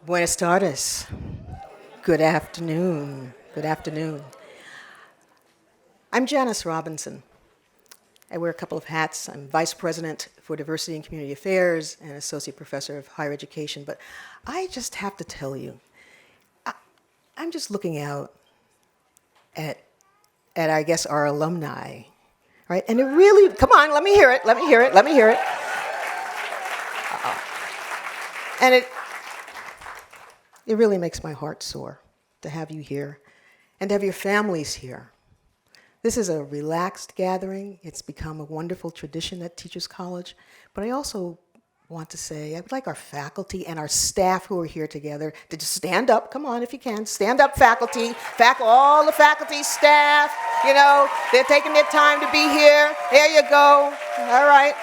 Buenas tardes. Good afternoon. Good afternoon. I'm Janice Robinson. I wear a couple of hats. I'm Vice President for Diversity and Community Affairs and Associate Professor of Higher Education. But I just have to tell you, I'm just looking out at I guess, our alumni, right? And it really, come on, let me hear it, let me hear it, let me hear it. And it really makes my heart soar to have you here and to have your families here. This is a relaxed gathering. It's become a wonderful tradition at Teachers College. But I also want to say, I would like our faculty and our staff who are here together to just stand up. Come on, if you can. Stand up, faculty. All the faculty, staff, they're taking their time to be here. There you go. All right.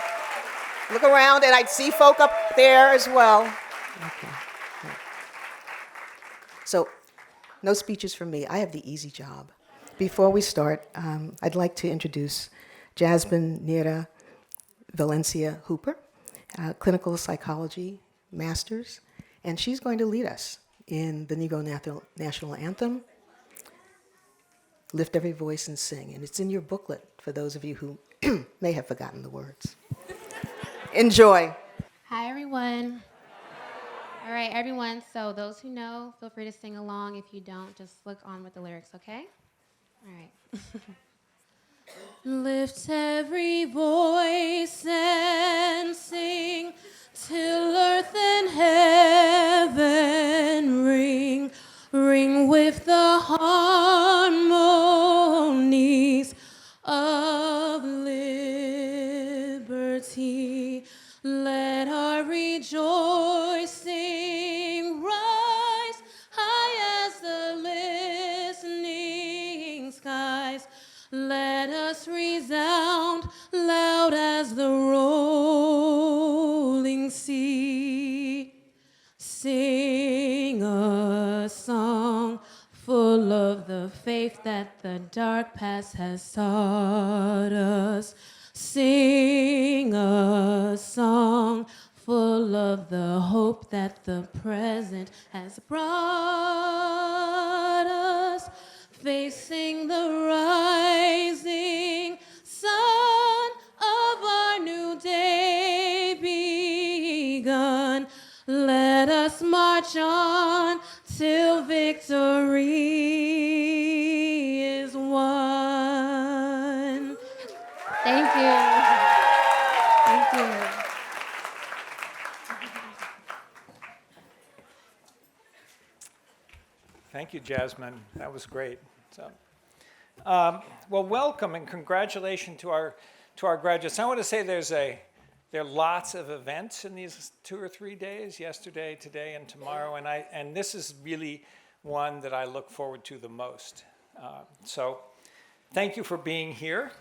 Look around, and I see folk up there as well. Okay. So, no speeches from me. I have the easy job. Before we start, I'd like to introduce Jasmine, Nira, Valencia Hooper, clinical psychology master's, and she's going to lead us in the Negro National Anthem, Lift Every Voice and Sing. And it's in your booklet for those of you who may have forgotten the words. Enjoy. Hi, everyone. All right, everyone, so those who know, feel free to sing along. If you don't, just look on with the lyrics, okay? All right. Lift every voice and sing till earth and heaven ring, ring with the harmonies of liberty. Let our rejoicing rise high as the listening skies. Let us resound loud as the rolling sea. Sing a song full of the faith that the dark past has taught us. Sing a song full of the hope that the present has brought us. Facing the rising sun of our new day begun. Let us march on till victory is won. Thank you. Thank you. Thank you, Jasmine. That was great. So, well, welcome and congratulations to our graduates. I want to say there are lots of events in these 2 or 3 days, yesterday, today, and tomorrow, and this is really one that I look forward to the most. So thank you for being here.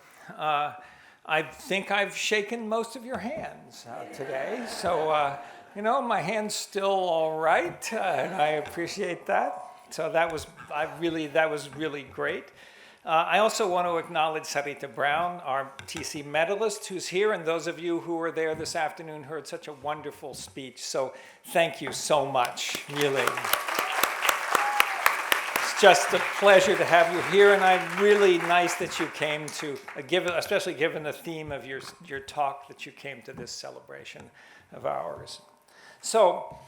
I think I've shaken most of your hands today, so my hand's still all right, and I appreciate that. So that was really great. I also want to acknowledge Sarita Brown, our TC medalist, who's here, and those of you who were there this afternoon heard such a wonderful speech. So thank you so much, really. It's just a pleasure to have you here, and I'm really nice that you came to, especially given the theme of your talk, that you came to this celebration of ours. So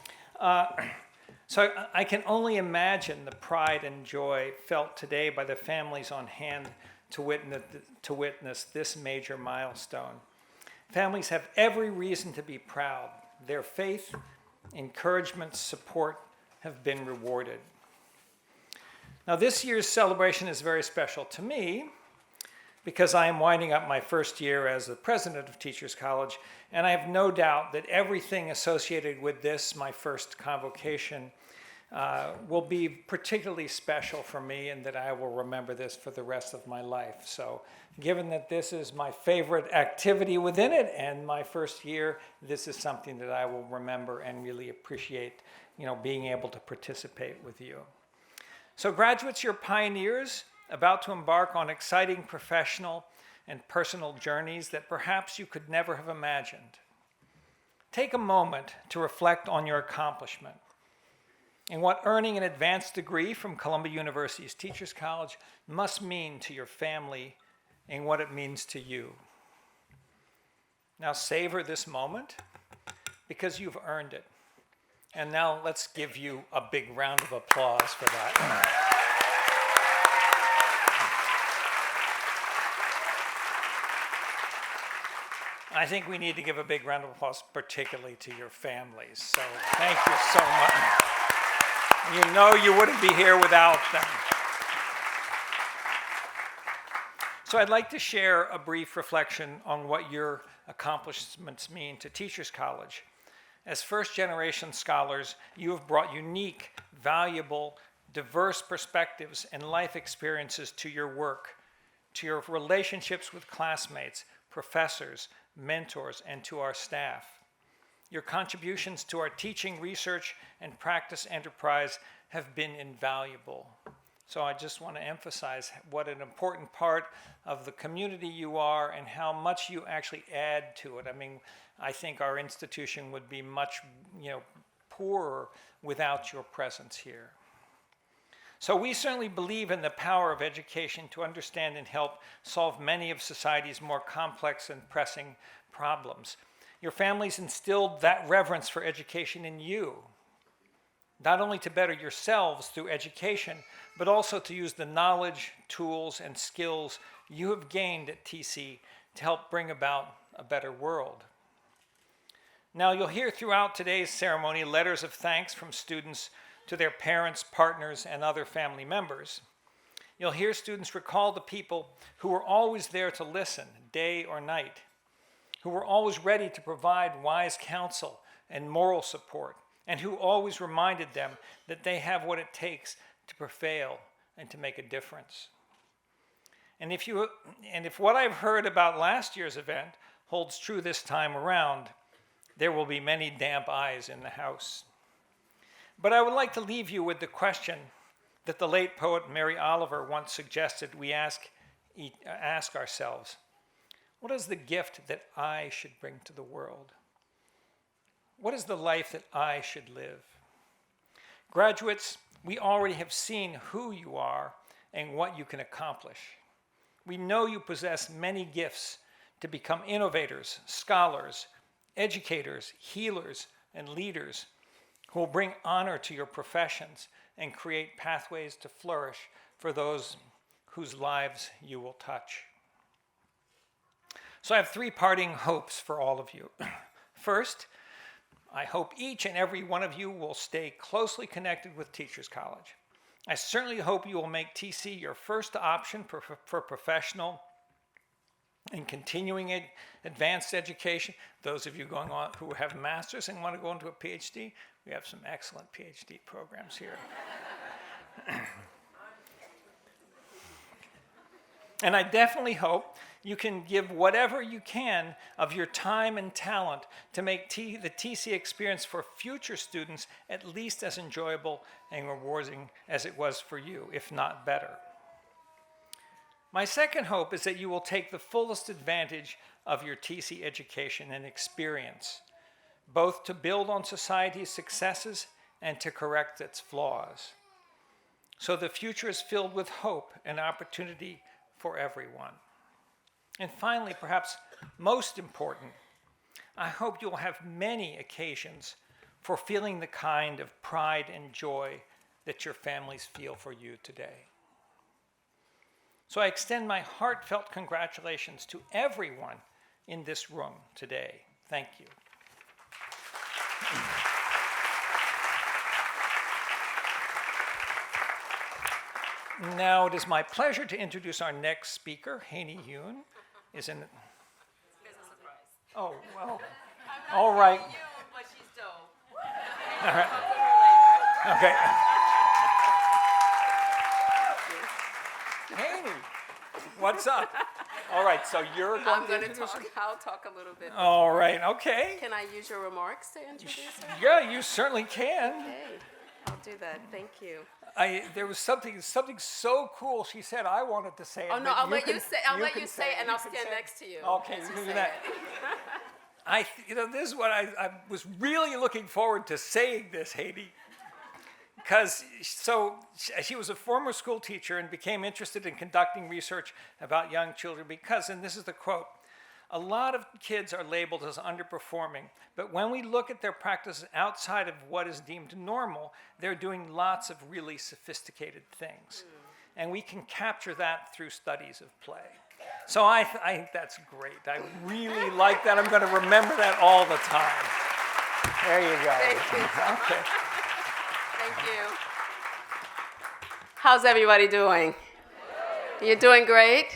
I can only imagine the pride and joy felt today by the families on hand to witness this major milestone. Families have every reason to be proud. Their faith, encouragement, support have been rewarded. Now, this year's celebration is very special to me because I am winding up my first year as the president of Teachers College, and I have no doubt that everything associated with this, my first convocation, will be particularly special for me, and that I will remember this for the rest of my life. So given that this is my favorite activity within it and my first year, this is something that I will remember and really appreciate, being able to participate with you. So graduates, you're pioneers about to embark on exciting professional and personal journeys that perhaps you could never have imagined. Take a moment to reflect on your accomplishment. and what earning an advanced degree from Columbia University's Teachers College must mean to your family and what it means to you. Now savor this moment because you've earned it. And now let's give you a big round of applause for that. I think we need to give a big round of applause particularly to your families. So thank you so much. You know you wouldn't be here without them. So I'd like to share a brief reflection on what your accomplishments mean to Teachers College. As first-generation scholars, you have brought unique, valuable, diverse perspectives and life experiences to your work, to your relationships with classmates, professors, mentors, and to our staff. Your contributions to our teaching, research, and practice enterprise have been invaluable. So I just want to emphasize what an important part of the community you are and how much you actually add to it. I mean, I think our institution would be much, poorer without your presence here. So we certainly believe in the power of education to understand and help solve many of society's more complex and pressing problems. Your families instilled that reverence for education in you, not only to better yourselves through education, but also to use the knowledge, tools, and skills you have gained at TC to help bring about a better world. Now, you'll hear throughout today's ceremony letters of thanks from students to their parents, partners, and other family members. You'll hear students recall the people who were always there to listen, day or night, who were always ready to provide wise counsel and moral support, and who always reminded them that they have what it takes to prevail and to make a difference. And if what I've heard about last year's event holds true this time around, there will be many damp eyes in the house. But I would like to leave you with the question that the late poet Mary Oliver once suggested we ask ourselves. What is the gift that I should bring to the world? What is the life that I should live? Graduates, we already have seen who you are and what you can accomplish. We know you possess many gifts to become innovators, scholars, educators, healers, and leaders who will bring honor to your professions and create pathways to flourish for those whose lives you will touch. So I have three parting hopes for all of you. First, I hope each and every one of you will stay closely connected with Teachers College. I certainly hope you will make TC your first option for professional and continuing advanced education. Those of you going on who have masters and want to go into a PhD, we have some excellent PhD programs here. And I definitely hope you can give whatever you can of your time and talent to make the TC experience for future students at least as enjoyable and rewarding as it was for you, if not better. My second hope is that you will take the fullest advantage of your TC education and experience, both to build on society's successes and to correct its flaws. So the future is filled with hope and opportunity for everyone. And finally, perhaps most important, I hope you'll have many occasions for feeling the kind of pride and joy that your families feel for you today. So I extend my heartfelt congratulations to everyone in this room today. Thank you. Now it is my pleasure to introduce our next speaker. Hany Hyun is in. Oh, well. All right. But she's dope. All right. Okay. Hany, what's up? All right, so you're going I'm to going to introduce talk. I'll talk a little bit. All right, okay. Can I use your remarks to introduce her? Yeah, you certainly can. Okay, I'll do that. Thank you. There was something so cool she said I wanted to say it. Oh no, but I'll let you can- say. I'll let can you say it, and you I'll can stand say it. next to you. Okay, as you can do say that. it. This is what I was really looking forward to saying this, Hany, because she was a former school teacher and became interested in conducting research about young children because, and this is the quote, a lot of kids are labeled as underperforming, but when we look at their practices outside of what is deemed normal, they're doing lots of really sophisticated things. And we can capture that through studies of play. So I think that's great. I really like that. I'm going to remember that all the time. There you go. Thank you. Okay. Thank you. How's everybody doing? You're doing great?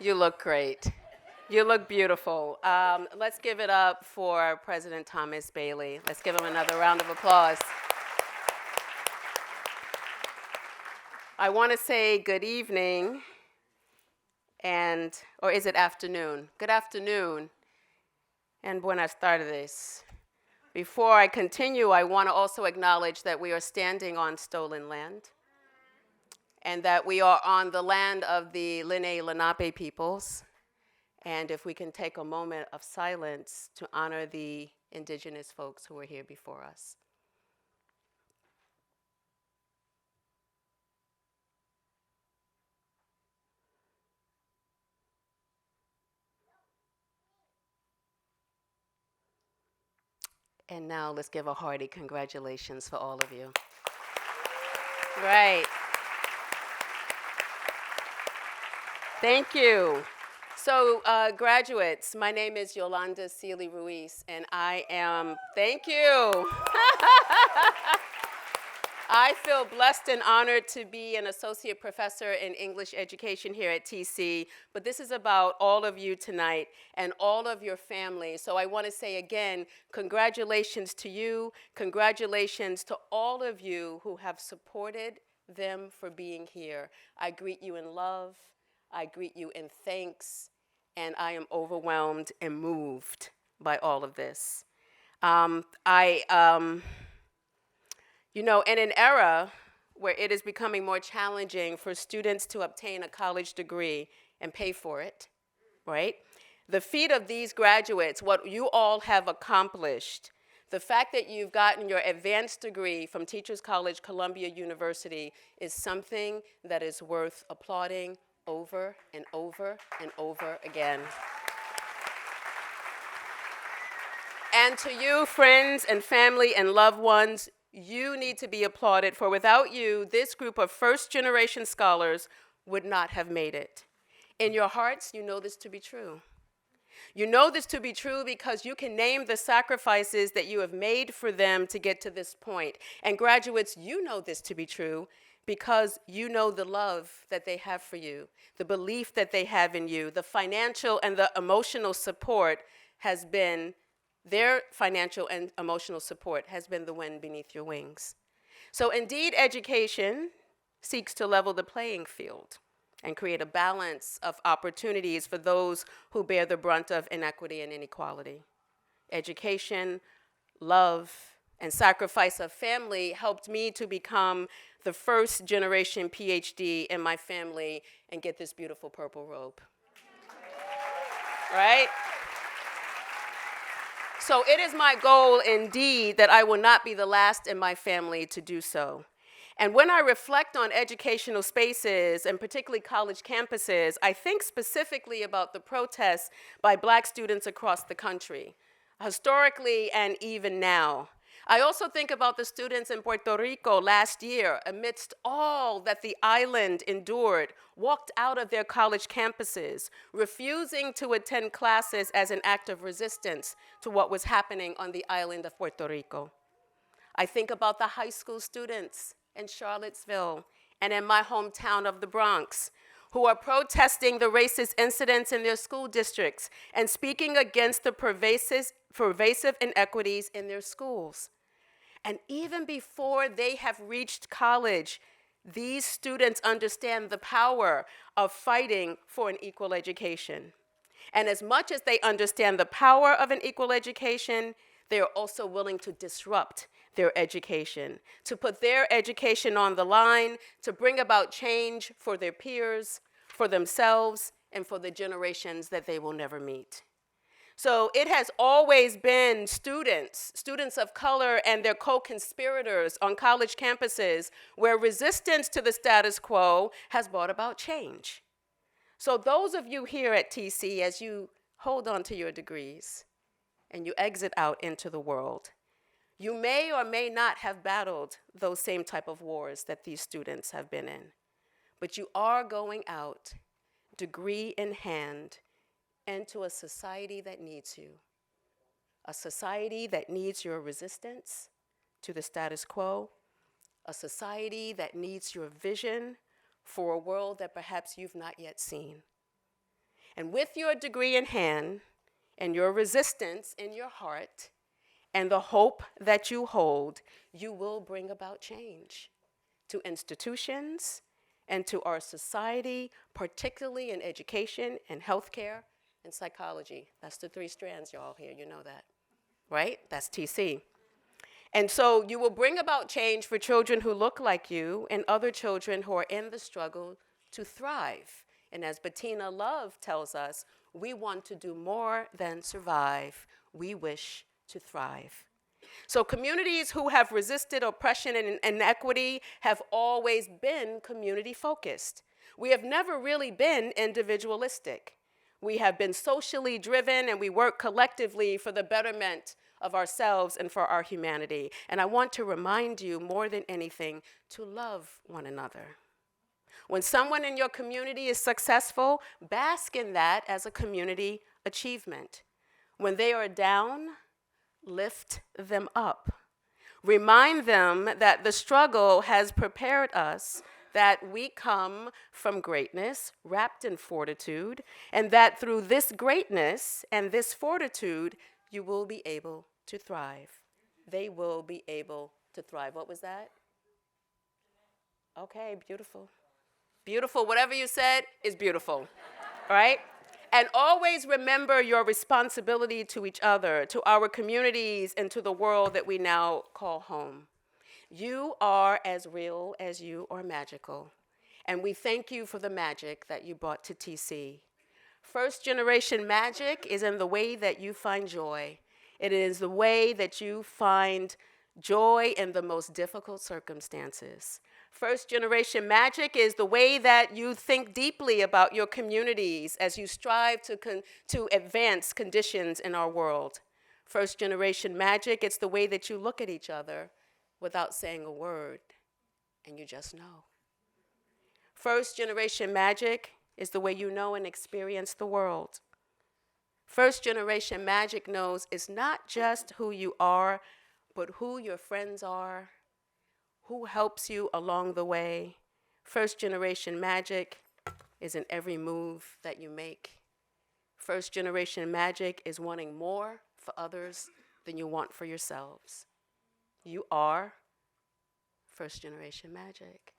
You look great. You look beautiful. Let's give it up for President Thomas Bailey. Let's give him another round of applause. I want to say good evening, or is it afternoon? Good afternoon, and buenas tardes. Before I continue, I want to also acknowledge that we are standing on stolen land, and that we are on the land of the Lenape peoples. And if we can take a moment of silence to honor the indigenous folks who were here before us. And now let's give a hearty congratulations for all of you. Right. Thank you. So graduates, my name is Yolanda Sealy Ruiz, and I am, thank you. I feel blessed and honored to be an associate professor in English education here at TC, but this is about all of you tonight and all of your families. So I want to say again, congratulations to you, congratulations to all of you who have supported them for being here. I greet you in love, I greet you in thanks, and I am overwhelmed and moved by all of this. In an era where it is becoming more challenging for students to obtain a college degree and pay for it, right? The feat of these graduates, what you all have accomplished, the fact that you've gotten your advanced degree from Teachers College, Columbia University, is something that is worth applauding over and over and over again. And to you, friends and family and loved ones, you need to be applauded, for without you, this group of first-generation scholars would not have made it. In your hearts, you know this to be true. You know this to be true because you can name the sacrifices that you have made for them to get to this point. And graduates, you know this to be true because you know the love that they have for you, the belief that they have in you, the financial and the emotional support has been their financial and emotional support has been the wind beneath your wings. So indeed, education seeks to level the playing field and create a balance of opportunities for those who bear the brunt of inequity and inequality. Education, love, and sacrifice of family helped me to become the first generation PhD in my family and get this beautiful purple robe. Right? So it is my goal, indeed, that I will not be the last in my family to do so. And when I reflect on educational spaces, and particularly college campuses, I think specifically about the protests by Black students across the country, historically and even now. I also think about the students in Puerto Rico last year, amidst all that the island endured, walked out of their college campuses, refusing to attend classes as an act of resistance to what was happening on the island of Puerto Rico. I think about the high school students in Charlottesville and in my hometown of the Bronx, who are protesting the racist incidents in their school districts and speaking against the pervasive inequities in their schools. And even before they have reached college, these students understand the power of fighting for an equal education. And as much as they understand the power of an equal education, they are also willing to disrupt their education, to put their education on the line, to bring about change for their peers, for themselves, and for the generations that they will never meet. So it has always been students of color and their co-conspirators on college campuses where resistance to the status quo has brought about change. So those of you here at TC, as you hold on to your degrees and you exit out into the world, you may or may not have battled those same type of wars that these students have been in, but you are going out, degree in hand, into a society that needs you, a society that needs your resistance to the status quo, a society that needs your vision for a world that perhaps you've not yet seen. And with your degree in hand and your resistance in your heart and the hope that you hold, you will bring about change to institutions and to our society, particularly in education and healthcare and psychology. That's the three strands, y'all here, you know that, right? That's TC. And so you will bring about change for children who look like you and other children who are in the struggle to thrive. And as Bettina Love tells us, we want to do more than survive. We wish to thrive. So communities who have resisted oppression and inequity have always been community focused. We have never really been individualistic. We have been socially driven and we work collectively for the betterment of ourselves and for our humanity. And I want to remind you more than anything to love one another. When someone in your community is successful, bask in that as a community achievement. When they are down, lift them up. Remind them that the struggle has prepared us, that we come from greatness wrapped in fortitude, and that through this greatness and this fortitude, you will be able to thrive. They will be able to thrive. What was that? Okay, beautiful. Beautiful. Whatever you said is beautiful, all right? And always remember your responsibility to each other, to our communities, and to the world that we now call home. You are as real as you are magical. And we thank you for the magic that you brought to TC. First generation magic is in the way that you find joy. It is the way that you find joy in the most difficult circumstances. First generation magic is the way that you think deeply about your communities as you strive to advance conditions in our world. First generation magic, it's the way that you look at each other without saying a word, and you just know. First generation magic is the way you know and experience the world. First generation magic knows it's not just who you are, but who your friends are, who helps you along the way. First generation magic is in every move that you make. First generation magic is wanting more for others than you want for yourselves. You are first generation magic.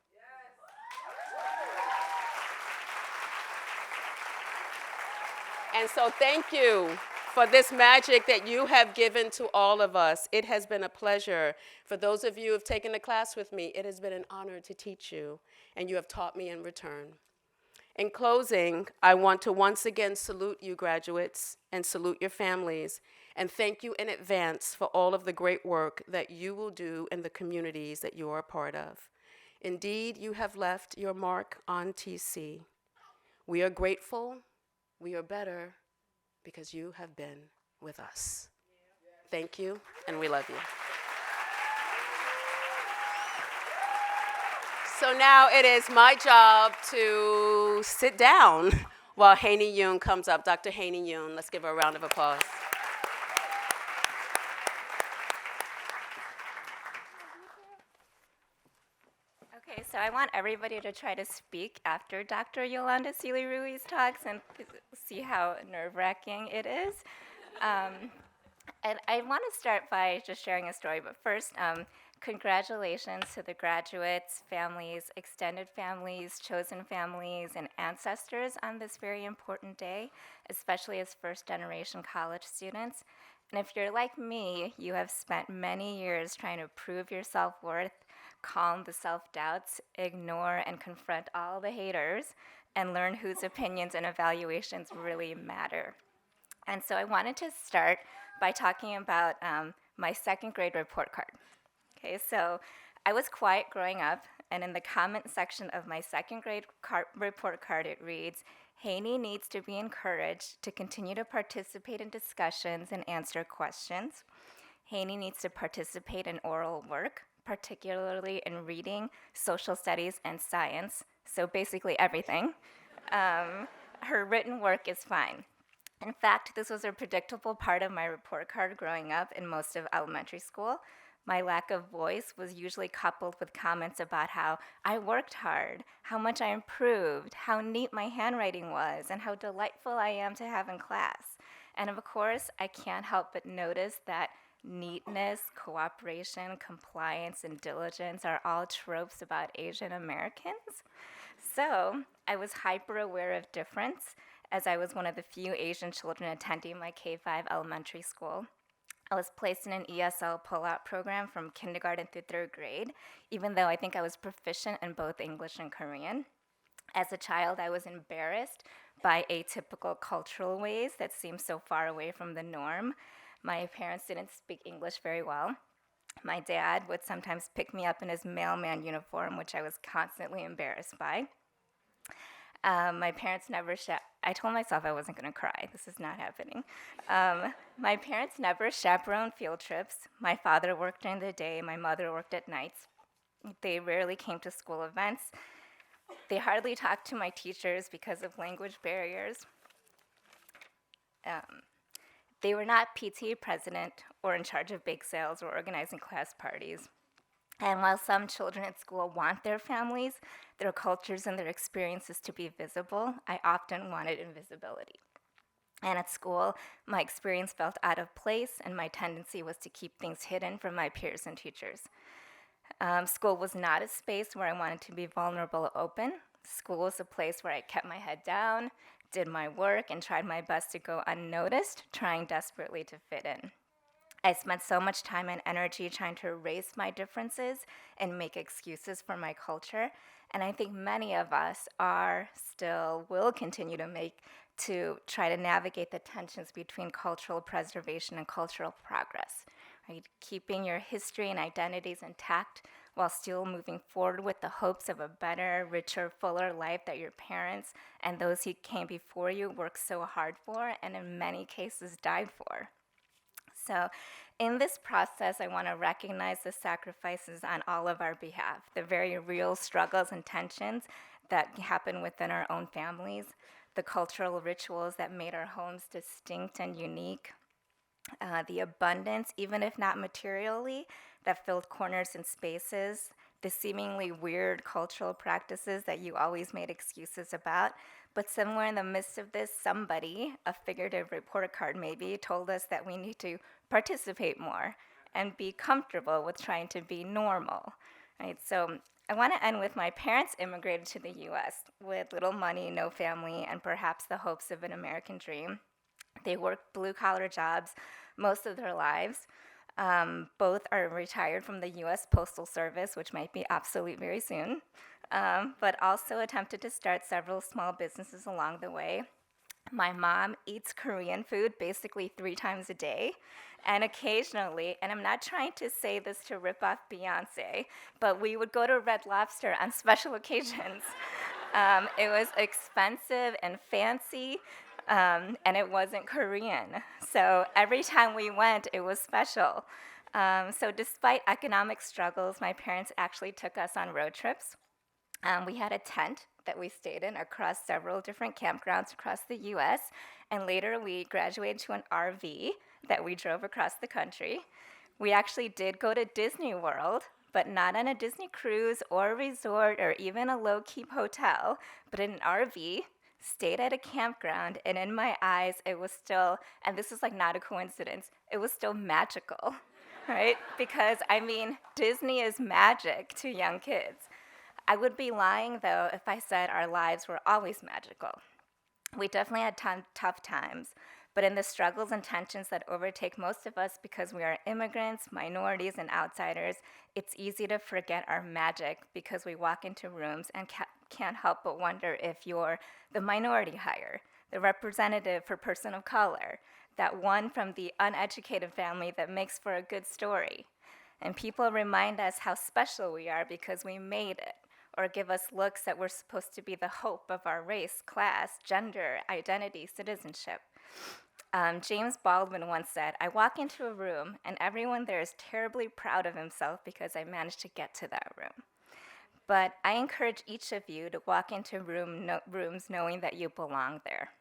And so thank you for this magic that you have given to all of us. It has been a pleasure. For those of you who have taken the class with me, it has been an honor to teach you, and you have taught me in return. In closing, I want to once again salute you graduates and salute your families, and thank you in advance for all of the great work that you will do in the communities that you are a part of. Indeed, you have left your mark on TC. We are grateful. We are better because you have been with us. Thank you, and we love you. So now it is my job to sit down while Hany Hyun comes up. Dr. Hany Hyun, let's give her a round of applause. Okay, so I want everybody to try to speak after Dr. Yolanda Sealy-Ruiz talks and see how nerve-wracking it is. And I want to start by just sharing a story, but first, congratulations to the graduates, families, extended families, chosen families, and ancestors on this very important day, especially as first-generation college students. And if you're like me, you have spent many years trying to prove your self-worth, calm the self-doubts, ignore and confront all the haters, and learn whose opinions and evaluations really matter. And so I wanted to start by talking about my second grade report card. Okay, so I was quiet growing up, and in the comment section of my second grade report card, it reads, Hany needs to be encouraged to continue to participate in discussions and answer questions. Hany needs to participate in oral work, particularly in reading, social studies, and science, so basically everything. Her written work is fine. In fact, this was a predictable part of my report card growing up in most of elementary school. My lack of voice was usually coupled with comments about how I worked hard, how much I improved, how neat my handwriting was, and how delightful I am to have in class. And of course, I can't help but notice that neatness, cooperation, compliance, and diligence are all tropes about Asian Americans. So I was hyper aware of difference, as I was one of the few Asian children attending my K-5 elementary school. I was placed in an ESL pull-out program from kindergarten through third grade, even though I think I was proficient in both English and Korean. As a child, I was embarrassed by atypical cultural ways that seemed so far away from the norm. My parents didn't speak English very well. My dad would sometimes pick me up in his mailman uniform, which I was constantly embarrassed by. My parents never I told myself I wasn't going to cry. This is not happening. My parents never chaperoned field trips. My father worked during the day. My mother worked at nights. They rarely came to school events. They hardly talked to my teachers because of language barriers. They were not PTA president or in charge of bake sales or organizing class parties. And while some children at school want their families, their cultures, and their experiences to be visible, I often wanted invisibility. And at school, my experience felt out of place, and my tendency was to keep things hidden from my peers and teachers. School was not a space where I wanted to be vulnerable or open. School was a place where I kept my head down, did my work, and tried my best to go unnoticed, trying desperately to fit in. I spent so much time and energy trying to erase my differences and make excuses for my culture, and I think many of us will continue to try to navigate the tensions between cultural preservation and cultural progress, right? Keeping your history and identities intact while still moving forward with the hopes of a better, richer, fuller life that your parents and those who came before you worked so hard for and in many cases died for. So in this process, I want to recognize the sacrifices on all of our behalf, the very real struggles and tensions that happen within our own families, the cultural rituals that made our homes distinct and unique, the abundance, even if not materially, that filled corners and spaces, the seemingly weird cultural practices that you always made excuses about. But somewhere in the midst of this, somebody, a figurative report card maybe, told us that we need to participate more and be comfortable with trying to be normal, right? So I want to end with my parents immigrated to the US with little money, no family, and perhaps the hopes of an American dream. They worked blue-collar jobs most of their lives. Both are retired from the US Postal Service, which might be obsolete very soon, but also attempted to start several small businesses along the way. My mom eats Korean food basically 3 times a day, and occasionally, and I'm not trying to say this to rip off Beyonce, but we would go to Red Lobster on special occasions. It was expensive and fancy, and it wasn't Korean. So every time we went, it was special. So despite economic struggles, my parents actually took us on road trips. We had a tent that we stayed in across several different campgrounds across the US, and later we graduated to an RV that we drove across the country. We actually did go to Disney World, but not on a Disney cruise or a resort or even a low-key hotel, but in an RV, stayed at a campground, and in my eyes, it was still, and this is like not a coincidence, it was still magical, right? Because, I mean, Disney is magic to young kids. I would be lying, though, if I said our lives were always magical. We definitely had tough times, but in the struggles and tensions that overtake most of us because we are immigrants, minorities, and outsiders, it's easy to forget our magic because we walk into rooms and can't help but wonder if you're the minority hire, the representative for person of color, that one from the uneducated family that makes for a good story. And people remind us how special we are because we made it, or give us looks that we're supposed to be the hope of our race, class, gender, identity, citizenship. James Baldwin once said, "I walk into a room and everyone there is terribly proud of himself because I managed to get to that room." But I encourage each of you to walk into rooms knowing that you belong there.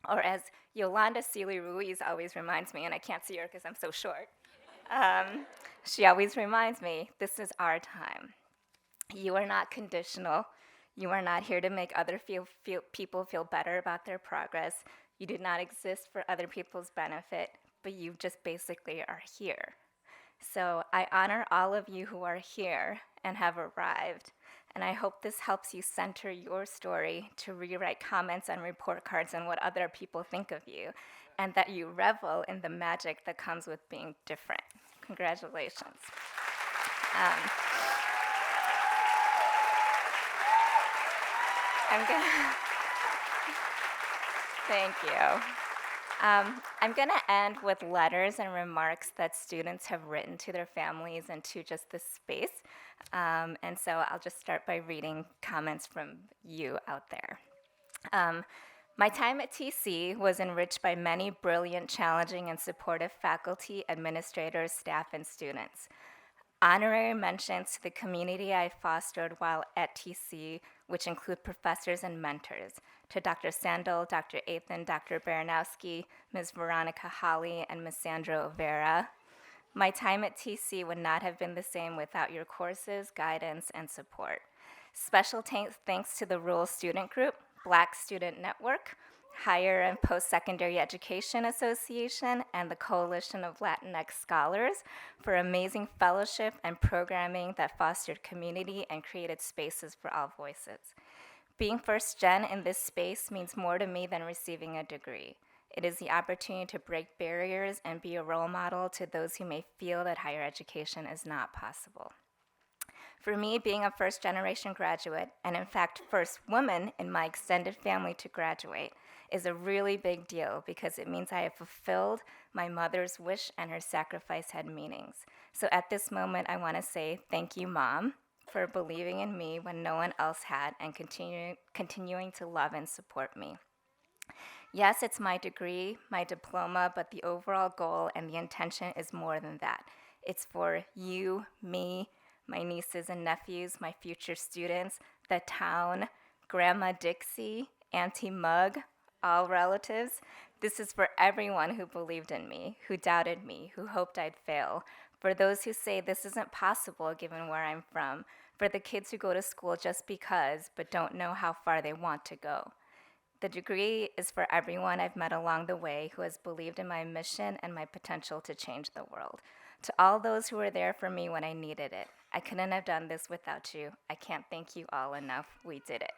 Or as Yolanda Seeley Ruiz always reminds me, and I can't see her because I'm so short, she always reminds me, this is our time. You are not conditional. You are not here to make other people feel better about their progress. You do not exist for other people's benefit, but you just basically are here. So I honor all of you who are here and have arrived, and I hope this helps you center your story to rewrite comments on report cards on what other people think of you, and that you revel in the magic that comes with being different. Congratulations. Thank you. I'm going to end with letters and remarks that students have written to their families and to just this space. And so I'll just start by reading comments from you out there. My time at TC was enriched by many brilliant, challenging, and supportive faculty, administrators, staff, and students. Honorary mentions to the community I fostered while at TC, which include professors and mentors, to Dr. Sandel, Dr. Athan, Dr. Baranowski, Ms. Veronica Holly, and Ms. Sandra Overa. My time at TC would not have been the same without your courses, guidance, and support. Special thanks to the Rural Student Group, Black Student Network, Higher and Post-Secondary Education Association, and the Coalition of Latinx Scholars for amazing fellowship and programming that fostered community and created spaces for all voices. Being first gen in this space means more to me than receiving a degree. It is the opportunity to break barriers and be a role model to those who may feel that higher education is not possible. For me, being a first-generation graduate, and in fact, first woman in my extended family to graduate, is a really big deal because it means I have fulfilled my mother's wish and her sacrifice had meanings. So at this moment, I want to say thank you, Mom, for believing in me when no one else had and continuing to love and support me. Yes, it's my degree, my diploma, but the overall goal and the intention is more than that. It's for you, me, my nieces and nephews, my future students, the town, Grandma Dixie, Auntie Mug, all relatives. This is for everyone who believed in me, who doubted me, who hoped I'd fail, for those who say this isn't possible given where I'm from, for the kids who go to school just because but don't know how far they want to go. The degree is for everyone I've met along the way who has believed in my mission and my potential to change the world. To all those who were there for me when I needed it, I couldn't have done this without you. I can't thank you all enough. We did it.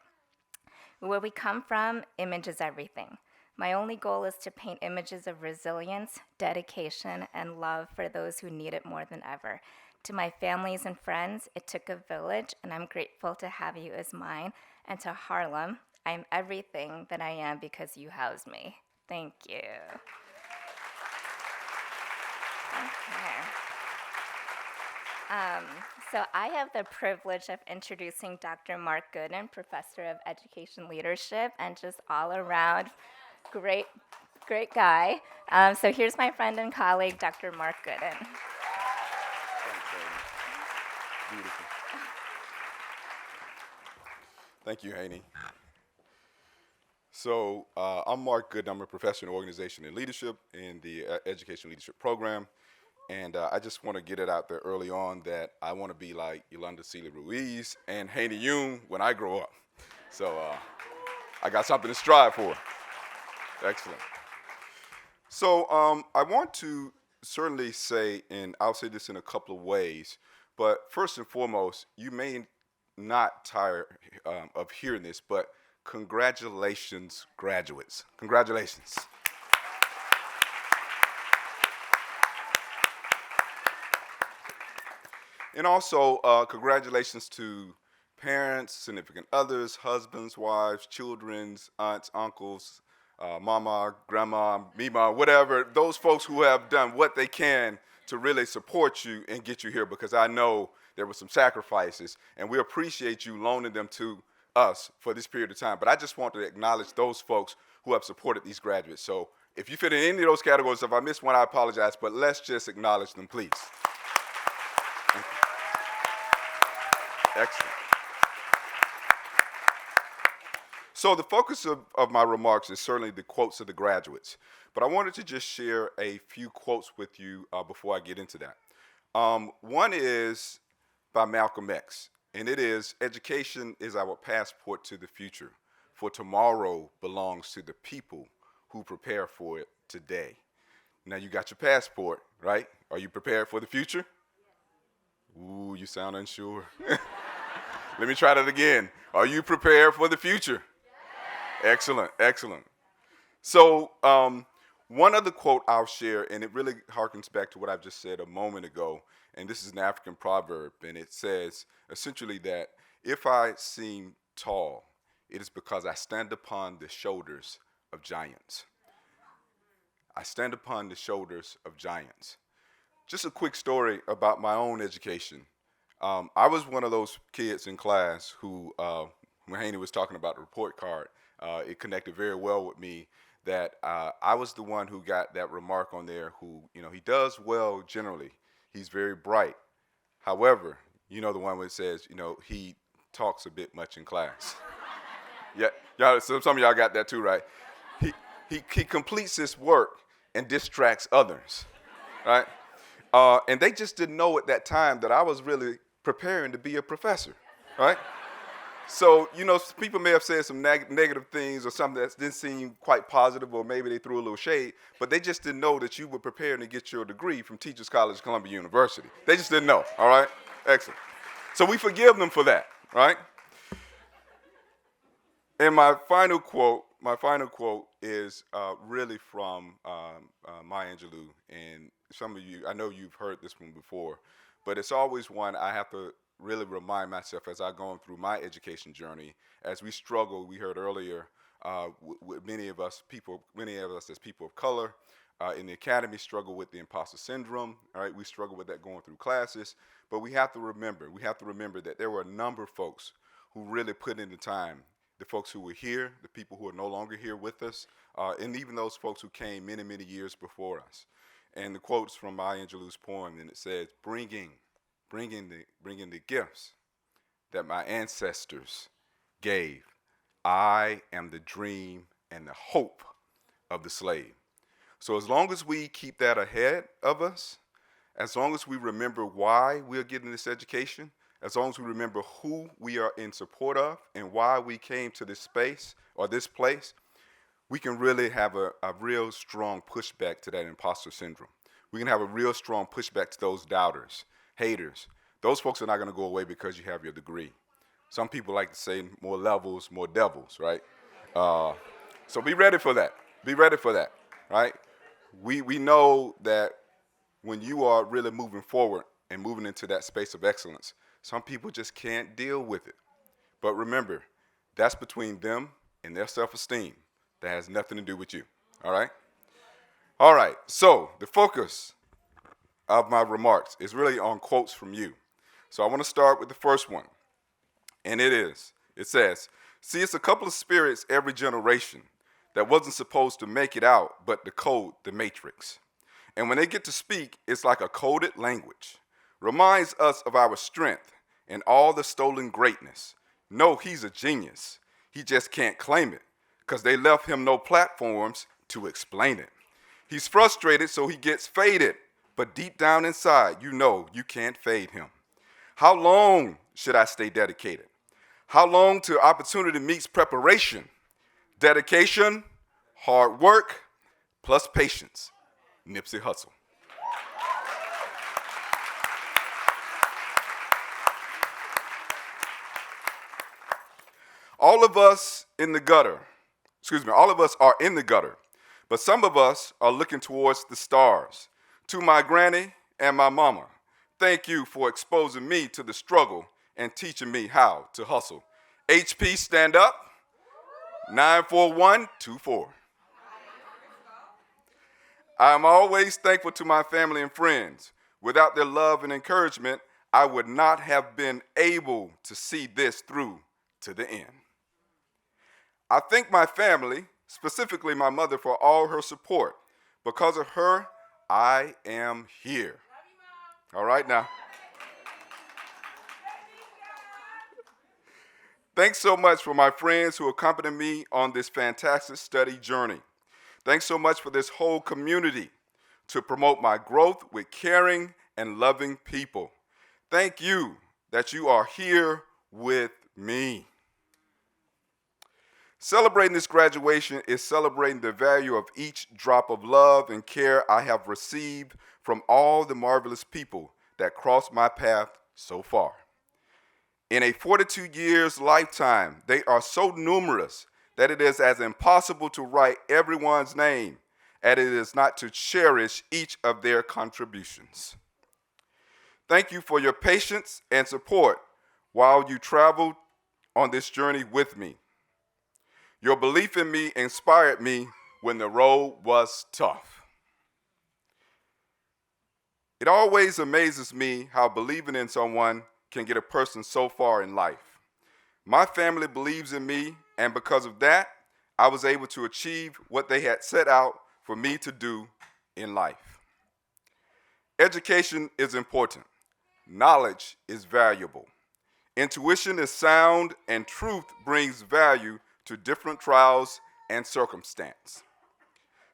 Where we come from, image is everything. My only goal is to paint images of resilience, dedication, and love for those who need it more than ever. To my families and friends, it took a village, and I'm grateful to have you as mine. And to Harlem, I'm everything that I am because you housed me. Thank you. Okay. So I have the privilege of introducing Dr. Mark Gooden, Professor of Education Leadership, and just all around great guy. So here's my friend and colleague, Dr. Mark Gooden. Beautiful. Thank you, Hany. So I'm Mark Gooden. I'm a professor in organization and leadership in the Education Leadership Program. And I just want to get it out there early on that I want to be like Yolanda Seeley Ruiz and Hany Hyun when I grow up. So I got something to strive for. Excellent. So I want to certainly say, and I'll say this in a couple of ways, but first and foremost, you may not tire of hearing this, but congratulations, graduates. Congratulations. And also, congratulations to parents, significant others, husbands, wives, children, aunts, uncles, mama, grandma, mima, whatever, those folks who have done what they can to really support you and get you here, because I know there were some sacrifices, and we appreciate you loaning them to us for this period of time. But I just want to acknowledge those folks who have supported these graduates. So if you fit in any of those categories, if I missed one, I apologize, but let's just acknowledge them, please. Thank you. Excellent. So the focus of my remarks is certainly the quotes of the graduates, but I wanted to just share a few quotes with you before I get into that. One is by Malcolm X, and it is, "Education is our passport to the future, for tomorrow belongs to the people who prepare for it today." Now you got your passport, right? Are you prepared for the future? Ooh, you sound unsure. Let me try that again. Are you prepared for the future? Excellent, excellent. So one other quote I'll share, and it really harkens back to what I've just said a moment ago, and this is an African proverb, and it says essentially that if I seem tall, it is because I stand upon the shoulders of giants. I stand upon the shoulders of giants. Just a quick story about my own education. I was one of those kids in class who, when Hany was talking about the report card, it connected very well with me that I was the one who got that remark on there who, he does well generally. He's very bright. However, the one where it says, he talks a bit much in class. Yeah, y'all, some of y'all got that too, right? He completes his work and distracts others, right? And they just didn't know at that time that I was really preparing to be a professor, right? So, people may have said some negative things or something that didn't seem quite positive, or maybe they threw a little shade, but they just didn't know that you were preparing to get your degree from Teachers College, Columbia University. They just didn't know, all right? Excellent. So we forgive them for that, right? And my final quote is really from Maya Angelou. And some of you, I know you've heard this one before, but it's always one I have to really remind myself as I'm going through my education journey, as we struggle, we heard earlier, with many of us as people of color in the academy struggle with the Imposter Syndrome, all right? We struggle with that going through classes, but we have to remember that there were a number of folks who really put in the time, the folks who were here, the people who are no longer here with us, and even those folks who came many, many years before us. And the quote's from Maya Angelou's poem, and it says, bringing the gifts that my ancestors gave. I am the dream and the hope of the slave. So as long as we keep that ahead of us, as long as we remember why we're getting this education, as long as we remember who we are in support of and why we came to this space or this place, we can really have a real strong pushback to that imposter syndrome. We can have a real strong pushback to those doubters, haters. Those folks are not going to go away because you have your degree. Some people like to say more levels, more devils, right? So be ready for that. Be ready for that, right? We know that when you are really moving forward and moving into that space of excellence, some people just can't deal with it. But remember, that's between them and their self-esteem. That has nothing to do with you, all right? All right, so the focus of my remarks is really on quotes from you. So I want to start with the first one, and it says, see, it's a couple of spirits every generation that wasn't supposed to make it out but decode the matrix. And when they get to speak, it's like a coded language. Reminds us of our strength and all the stolen greatness. No, he's a genius. He just can't claim it because they left him no platforms to explain it. He's frustrated, so he gets faded. But deep down inside, you know you can't fade him. How long should I stay dedicated? How long till opportunity meets preparation? Dedication, hard work, plus patience. Nipsey Hussle. All of us are in the gutter, but some of us are looking towards the stars. To my granny and my mama, thank you for exposing me to the struggle and teaching me how to hustle. HP, stand up. 94124. I am always thankful to my family and friends. Without their love and encouragement, I would not have been able to see this through to the end. I thank my family, specifically my mother, for all her support. Because of her, I am here. All right now. Thanks so much for my friends who accompanied me on this fantastic study journey. Thanks so much for this whole community to promote my growth with caring and loving people. Thank you that you are here with me. Celebrating this graduation is celebrating the value of each drop of love and care I have received from all the marvelous people that crossed my path so far. In a 42 years lifetime, they are so numerous that it is as impossible to write everyone's name as it is not to cherish each of their contributions. Thank you for your patience and support while you traveled on this journey with me. Your belief in me inspired me when the road was tough. It always amazes me how believing in someone can get a person so far in life. My family believes in me, and because of that, I was able to achieve what they had set out for me to do in life. Education is important. Knowledge is valuable. Intuition is sound, and truth brings value to different trials and circumstances.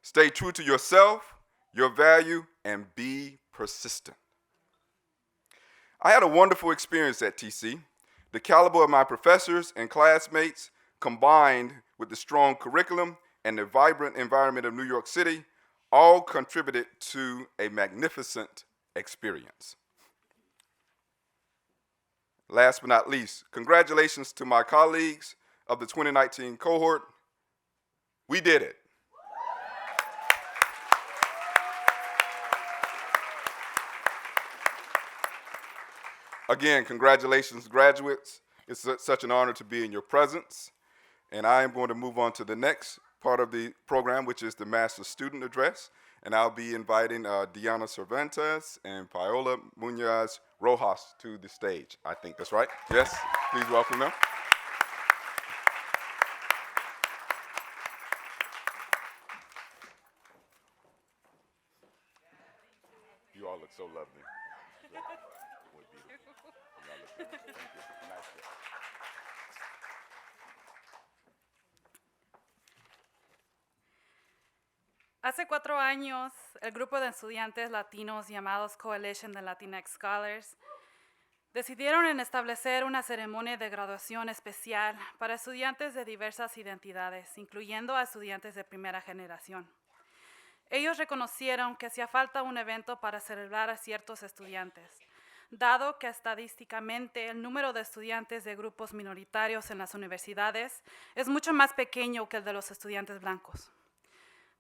Stay true to yourself, your value, and be persistent. I had a wonderful experience at TC. The caliber of my professors and classmates, combined with the strong curriculum and the vibrant environment of New York City, all contributed to a magnificent experience. Last but not least, congratulations to my colleagues of the 2019 cohort. We did it. Again, congratulations, graduates. It's such an honor to be in your presence. And I am going to move on to the next part of the program, which is the Master's Student Address. And I'll be inviting Diana Cervantes and Paola Munoz Rojas to the stage. I think that's right. Yes, please welcome them. You all look so lovely. Hace 4 años, el grupo de estudiantes latinos llamados Coalition de Latinx Scholars decidieron en establecer una ceremonia de graduación especial para estudiantes de diversas identidades, incluyendo a estudiantes de primera generación. Ellos reconocieron que hacía falta un evento para celebrar a ciertos estudiantes, dado que estadísticamente el número de estudiantes de grupos minoritarios en las universidades es mucho más pequeño que el de los estudiantes blancos.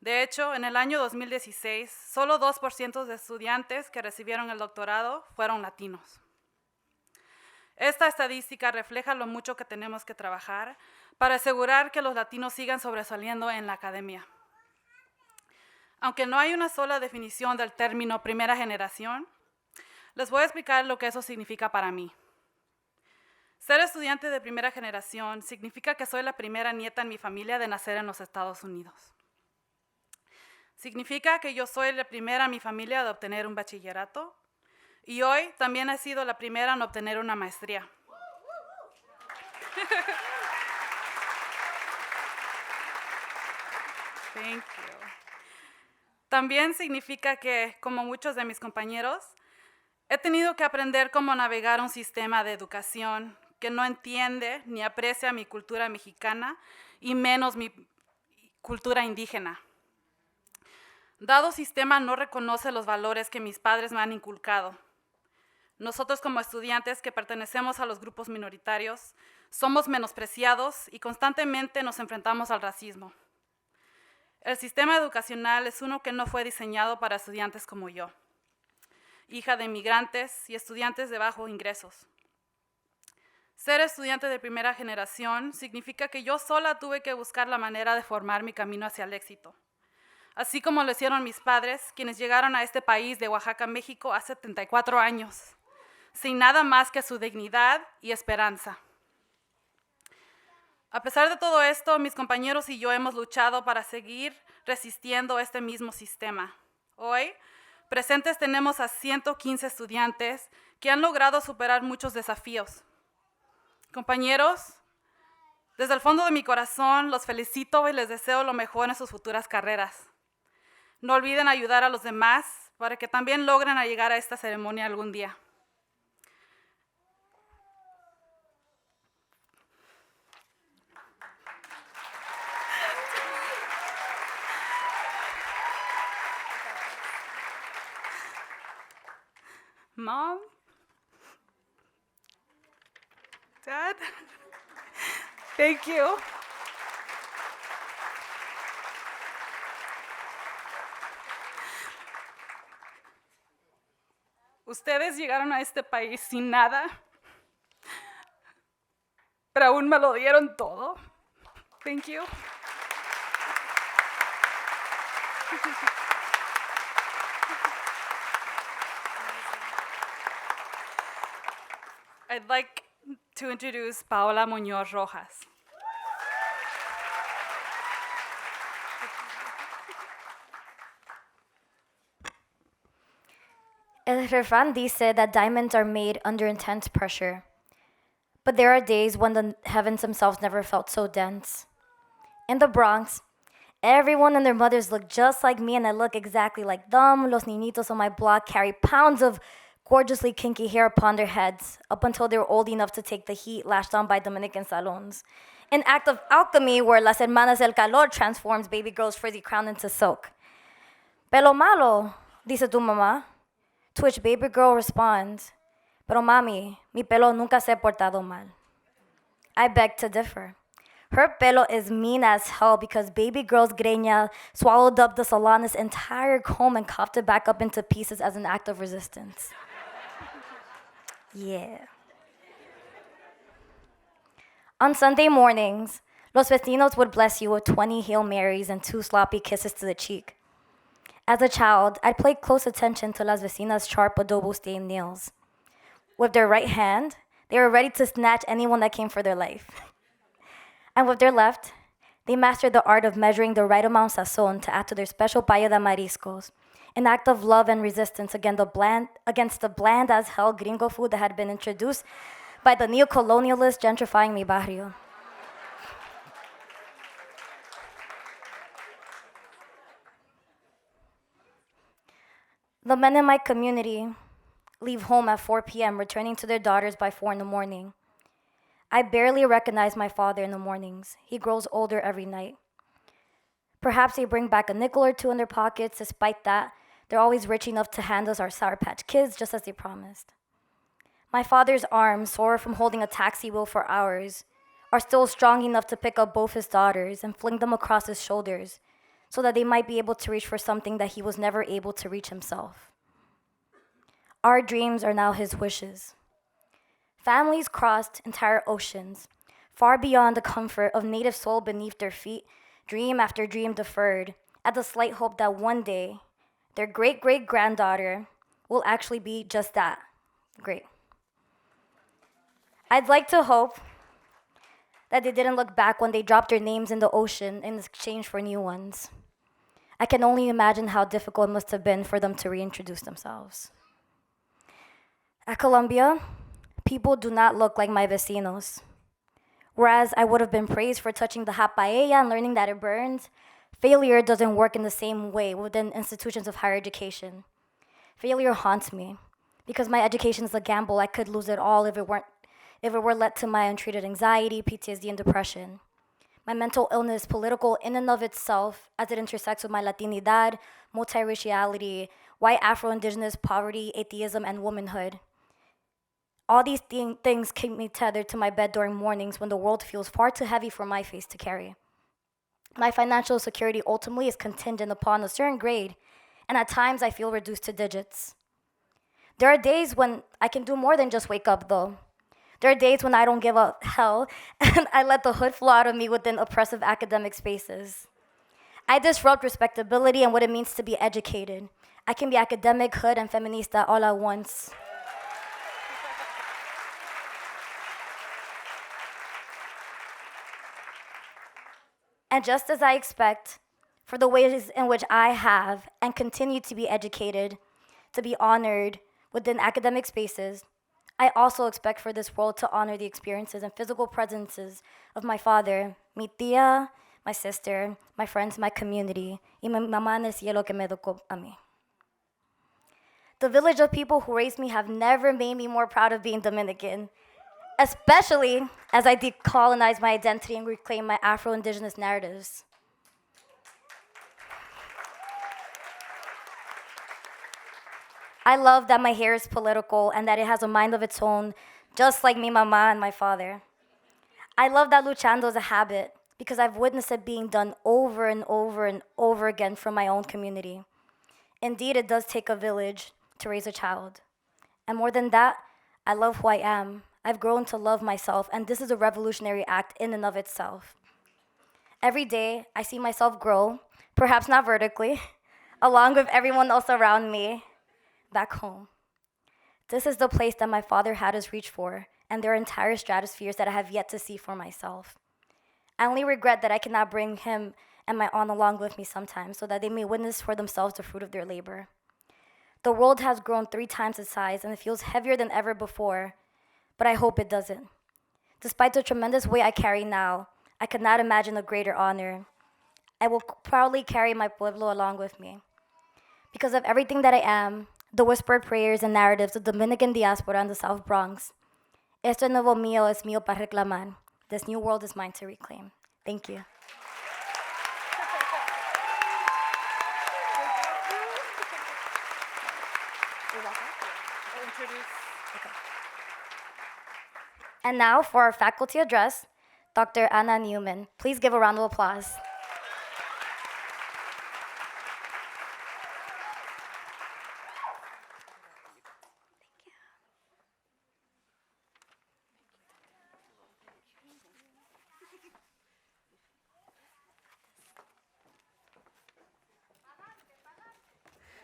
De hecho, en el año 2016, solo 2% de estudiantes que recibieron el doctorado fueron latinos. Esta estadística refleja lo mucho que tenemos que trabajar para asegurar que los latinos sigan sobresaliendo en la academia. Aunque no hay una sola definición del término primera generación, les voy a explicar lo que eso significa para mí. Ser estudiante de primera generación significa que soy la primera nieta en mi familia de nacer en los Estados Unidos. Significa que yo soy la primera en mi familia de obtener un bachillerato y hoy también he sido la primera en obtener una maestría. Thank you. También significa que, como muchos de mis compañeros, he tenido que aprender cómo navegar un sistema de educación que no entiende ni aprecia mi cultura mexicana y menos mi cultura indígena. Dado sistema no reconoce los valores que mis padres me han inculcado. Nosotros como estudiantes que pertenecemos a los grupos minoritarios somos menospreciados y constantemente nos enfrentamos al racismo. El sistema educacional es uno que no fue diseñado para estudiantes como yo, hija de inmigrantes y estudiantes de bajos ingresos. Ser estudiante de primera generación significa que yo sola tuve que buscar la manera de formar mi camino hacia el éxito. así como lo hicieron mis padres, quienes llegaron a este país de Oaxaca, México, hace 74 años, sin nada más que su dignidad y esperanza. A pesar de todo esto, mis compañeros y yo hemos luchado para seguir resistiendo este mismo sistema. Hoy, presentes tenemos a 115 estudiantes que han logrado superar muchos desafíos. Compañeros, desde el fondo de mi corazón los felicito y les deseo lo mejor en sus futuras carreras. No olviden ayudar a los demás para que también logren llegar a esta ceremonia algún día. Mom, Dad, thank you. Ustedes llegaron a este país sin nada, pero aún me lo dieron todo. Thank you. I'd like to introduce Paola Muñoz Rojas. El refrán dice that diamonds are made under intense pressure. But there are days when the heavens themselves never felt so dense. In the Bronx, everyone and their mothers look just like me, and I look exactly like them. Los niñitos on my block carry pounds of gorgeously kinky hair upon their heads, up until they were old enough to take the heat lashed on by Dominican salons. An act of alchemy where Las Hermanas del Calor transforms baby girl's frizzy crown into silk. Pelo malo, dice tu mamá. To which baby girl responds, pero mami, mi pelo nunca se ha portado mal. I beg to differ. Her pelo is mean as hell because baby girl's greña swallowed up the salonist's entire comb and coughed it back up into pieces as an act of resistance. Yeah. On Sunday mornings, los vecinos would bless you with 20 Hail Marys and 2 sloppy kisses to the cheek. As a child, I'd pay close attention to las vecinas' sharp adobo-stained nails. With their right hand, they were ready to snatch anyone that came for their life. And with their left, they mastered the art of measuring the right amount of sazon to add to their special paella de mariscos, an act of love and resistance against the bland as hell gringo food that had been introduced by the neo-colonialists gentrifying mi barrio. The men in my community leave home at 4 p.m., returning to their daughters by 4 in the morning. I barely recognize my father in the mornings. He grows older every night. Perhaps they bring back a nickel or two in their pockets. Despite that, they're always rich enough to hand us our Sour Patch Kids, just as they promised. My father's arms, sore from holding a taxi wheel for hours, are still strong enough to pick up both his daughters and fling them across his shoulders so that they might be able to reach for something that he was never able to reach himself. Our dreams are now his wishes. Families crossed entire oceans, far beyond the comfort of native soil beneath their feet, dream after dream deferred, at the slight hope that one day, their great-great-granddaughter will actually be just that, great. I'd like to hope that they didn't look back when they dropped their names in the ocean in exchange for new ones. I can only imagine how difficult it must have been for them to reintroduce themselves. At Columbia, people do not look like my vecinos. Whereas I would have been praised for touching the hot paella and learning that it burns, failure doesn't work in the same way within institutions of higher education. Failure haunts me because my education is a gamble. I could lose it all if it were led to my untreated anxiety, PTSD, and depression. My mental illness, political in and of itself, as it intersects with my Latinidad, multiraciality, white Afro-Indigenous poverty, atheism, and womanhood. All these things keep me tethered to my bed during mornings when the world feels far too heavy for my face to carry. My financial security ultimately is contingent upon a certain grade, and at times I feel reduced to digits. There are days when I can do more than just wake up, though. There are days when I don't give a hell, and I let the hood flow out of me within oppressive academic spaces. I disrupt respectability and what it means to be educated. I can be academic, hood, and feminista all at once. And just as I expect for the ways in which I have and continue to be educated, to be honored within academic spaces, I also expect for this world to honor the experiences and physical presences of my father, mi tía, my sister, my friends, my community, y mi mamá en el cielo que me educó a mí. The village of people who raised me have never made me more proud of being Dominican, especially as I decolonize my identity and reclaim my Afro-Indigenous narratives. I love that my hair is political and that it has a mind of its own, just like mi mamá and my father. I love that luchando is a habit because I've witnessed it being done over and over and over again from my own community. Indeed, it does take a village to raise a child. And more than that, I love who I am. I've grown to love myself, and this is a revolutionary act in and of itself. Every day, I see myself grow, perhaps not vertically, along with everyone else around me, back home. This is the place that my father had us reach for, and there are entire stratospheres that I have yet to see for myself. I only regret that I cannot bring him and my aunt along with me sometimes so that they may witness for themselves the fruit of their labor. The world has grown 3 times its size, and it feels heavier than ever before, but I hope it doesn't. Despite the tremendous weight I carry now, I could not imagine a greater honor. I will proudly carry my pueblo along with me. Because of everything that I am, the whispered prayers and narratives of the Dominican diaspora in the South Bronx, esto nuevo mío es mío para reclamar. This new world is mine to reclaim. Thank you. And now for our faculty address, Dr. Anna Newman. Please give a round of applause.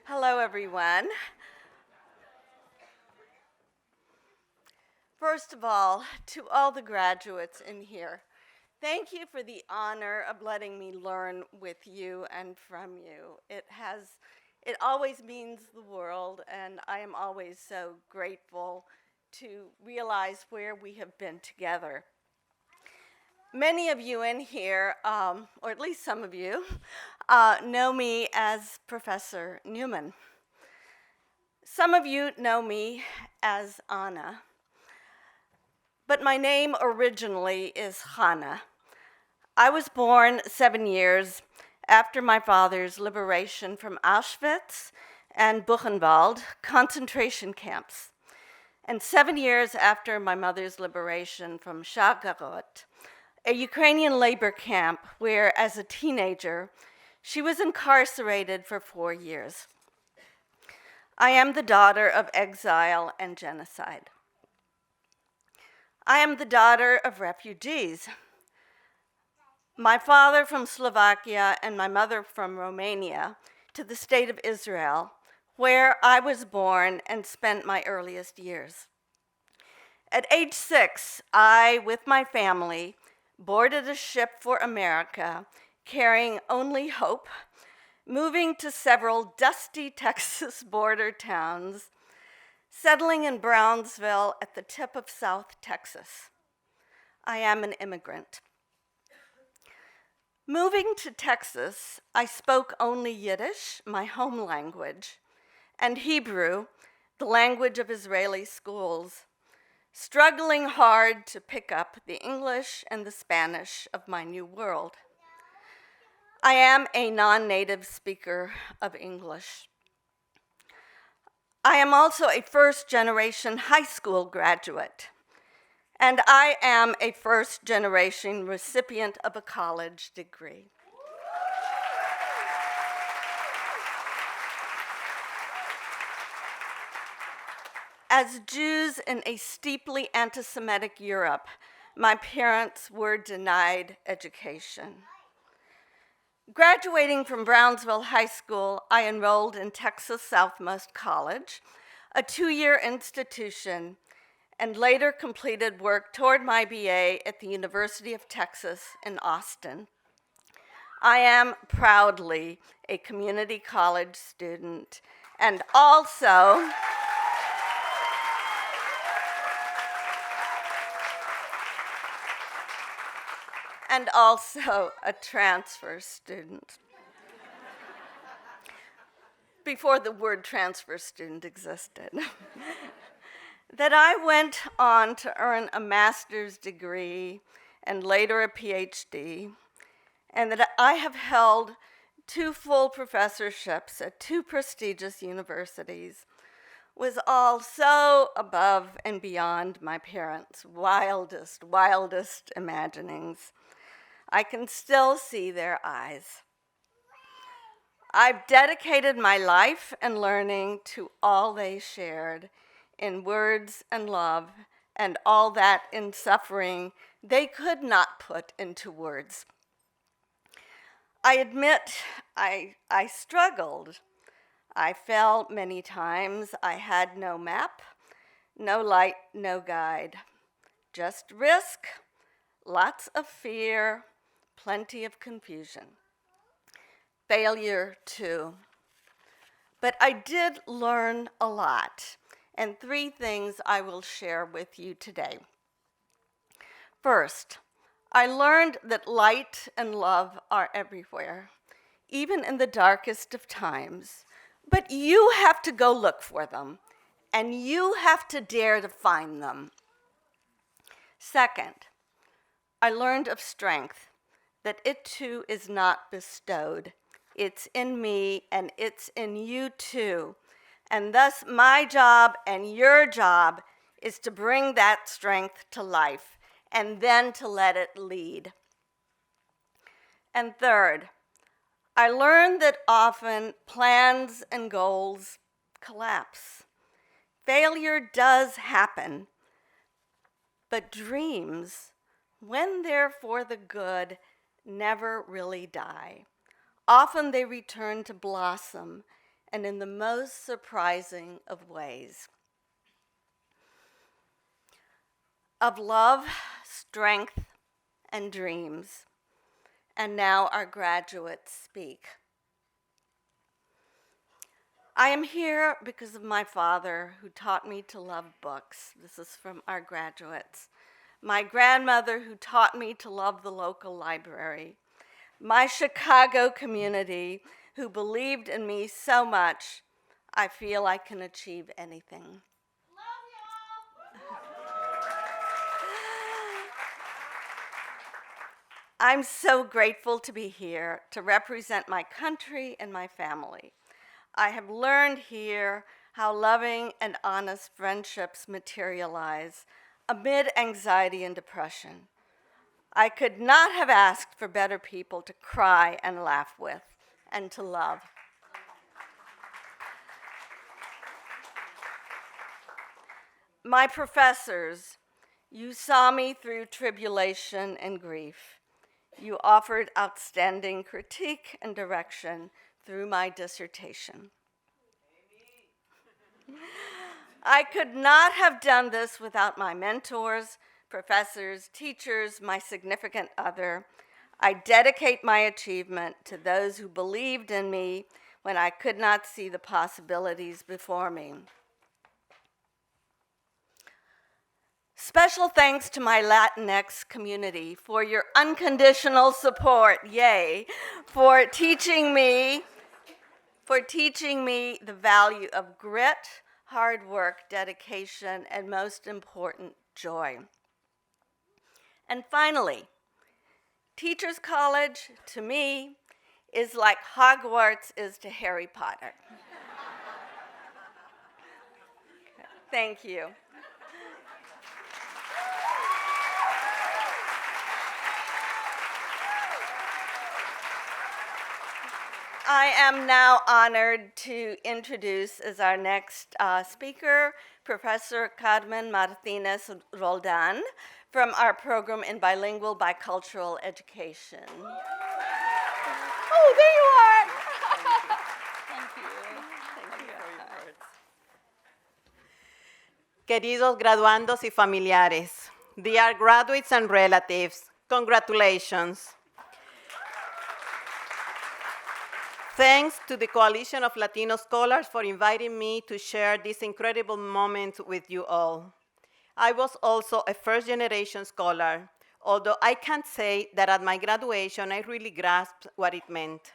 Hello, everyone. First of all, to all the graduates in here, thank you for the honor of letting me learn with you and from you. It always means the world, and I am always so grateful to realize where we have been together. Many of you in here, or at least some of you, know me as Professor Newman. Some of you know me as Anna, but my name originally is Hana. I was born 7 years after my father's liberation from Auschwitz and Buchenwald concentration camps, and 7 years after my mother's liberation from Shargorod, a Ukrainian labor camp where, as a teenager, she was incarcerated for 4 years. I am the daughter of exile and genocide. I am the daughter of refugees. My father from Slovakia and my mother from Romania to the state of Israel, where I was born and spent my earliest years. At age 6, I, with my family, boarded a ship for America, carrying only hope, moving to several dusty Texas border towns, settling in Brownsville at the tip of South Texas. I am an immigrant. Moving to Texas, I spoke only Yiddish, my home language, and Hebrew, the language of Israeli schools, struggling hard to pick up the English and the Spanish of my new world. I am a non-native speaker of English. I am also a first-generation high school graduate, and I am a first-generation recipient of a college degree. As Jews in a steeply anti-Semitic Europe, my parents were denied education. Graduating from Brownsville High School, I enrolled in Texas Southmost College, a 2-year institution, and later completed work toward my BA at the University of Texas in Austin. I am proudly a community college student and also a transfer student. Before the word transfer student existed. That I went on to earn a master's degree and later a PhD, and that I have held 2 full professorships at 2 prestigious universities, was all so above and beyond my parents' wildest imaginings. I can still see their eyes. I've dedicated my life and learning to all they shared in words and love, and all that in suffering they could not put into words. I admit I struggled. I fell many times. I had no map, no light, no guide. Just risk, lots of fear, plenty of confusion. Failure, too. But I did learn a lot, and 3 things I will share with you today. First, I learned that light and love are everywhere, even in the darkest of times. But you have to go look for them, and you have to dare to find them. Second, I learned of strength, that it too is not bestowed. It's in me, and it's in you too. And thus my job and your job is to bring that strength to life, and then to let it lead. And third, I learned that often plans and goals collapse. Failure does happen, but dreams, when they're for the good, never really die. Often they return to blossom, and in the most surprising of ways. Of love, strength, and dreams. And now our graduates speak. I am here because of my father, who taught me to love books. This is from our graduates. My grandmother, who taught me to love the local library. My Chicago community, who believed in me so much, I feel I can achieve anything. I'm so grateful to be here to represent my country and my family. I have learned here how loving and honest friendships materialize amid anxiety and depression. I could not have asked for better people to cry and laugh with and to love. My professors, you saw me through tribulation and grief. You offered outstanding critique and direction through my dissertation. I could not have done this without my mentors, professors, teachers, my significant other. I dedicate my achievement to those who believed in me when I could not see the possibilities before me. Special thanks to my Latinx community for your unconditional support, yay, for teaching me the value of grit, hard work, dedication, and most important, joy. And finally, Teachers College, to me, is like Hogwarts is to Harry Potter. Thank you. I am now honored to introduce as our next speaker, Professor Carmen Martinez Roldan from our program in bilingual bicultural education. Oh, there you are. Thank you. Thank you for your words. Queridos graduandos y familiares, dear graduates and relatives, congratulations. Thanks to the Coalition of Latino Scholars for inviting me to share this incredible moment with you all. I was also a first-generation scholar, although I can't say that at my graduation I really grasped what it meant.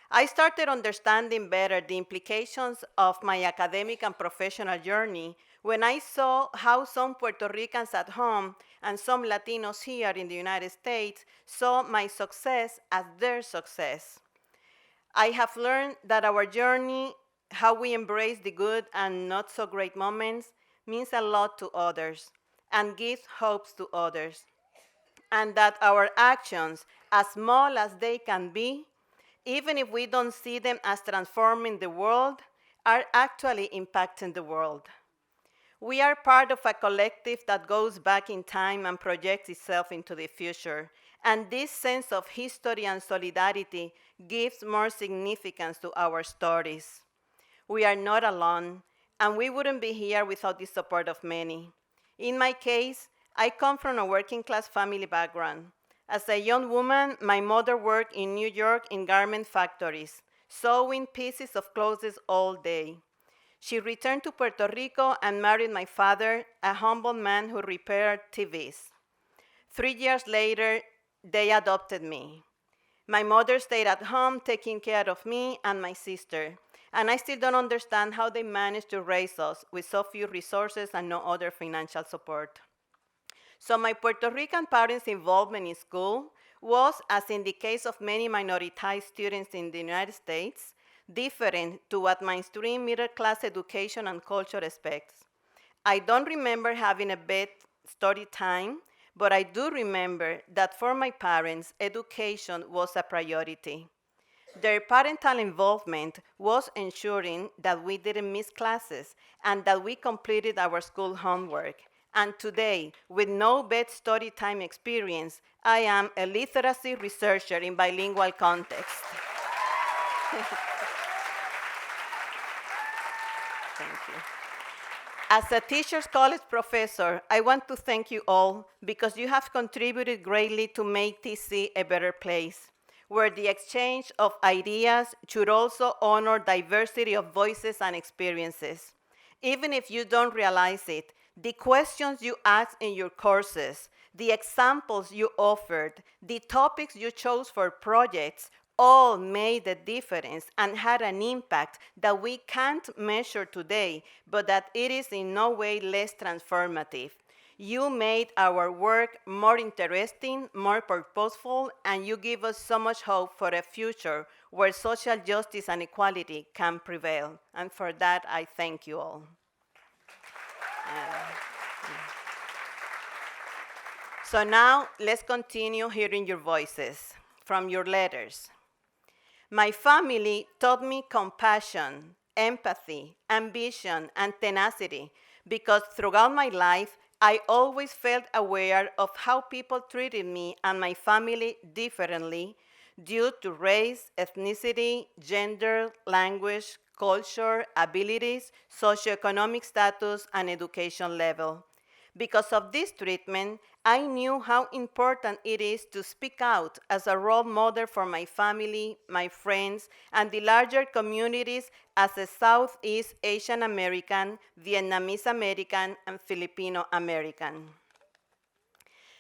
I started understanding better the implications of my academic and professional journey when I saw how some Puerto Ricans at home and some Latinos here in the United States saw my success as their success. I have learned that our journey, how we embrace the good and not so great moments, means a lot to others and gives hopes to others. And that our actions, as small as they can be, even if we don't see them as transforming the world, are actually impacting the world. We are part of a collective that goes back in time and projects itself into the future. And this sense of history and solidarity gives more significance to our stories. We are not alone, and we wouldn't be here without the support of many. In my case, I come from a working-class family background. As a young woman, my mother worked in New York in garment factories, sewing pieces of clothes all day. She returned to Puerto Rico and married my father, a humble man who repaired TVs. 3 years later, they adopted me. My mother stayed at home taking care of me and my sister, and I still don't understand how they managed to raise us with so few resources and no other financial support. So my Puerto Rican parents' involvement in school was, as in the case of many minoritized students in the United States, different to what mainstream middle-class education and culture expects. I don't remember having a bed study time, but I do remember that for my parents, education was a priority. Their parental involvement was ensuring that we didn't miss classes and that we completed our school homework. And today, with no bed study time experience, I am a literacy researcher in bilingual context. Thank you. As a Teachers College professor, I want to thank you all because you have contributed greatly to make TC a better place, where the exchange of ideas should also honor diversity of voices and experiences. Even if you don't realize it, the questions you asked in your courses, the examples you offered, the topics you chose for projects, all made a difference and had an impact that we can't measure today, but that it is in no way less transformative. You made our work more interesting, more purposeful, and you give us so much hope for a future where social justice and equality can prevail. And for that, I thank you all. So now, let's continue hearing your voices from your letters. My family taught me compassion, empathy, ambition, and tenacity because throughout my life, I always felt aware of how people treated me and my family differently due to race, ethnicity, gender, language, culture, abilities, socioeconomic status, and education level. Because of this treatment, I knew how important it is to speak out as a role model for my family, my friends, and the larger communities as a Southeast Asian American, Vietnamese American, and Filipino American.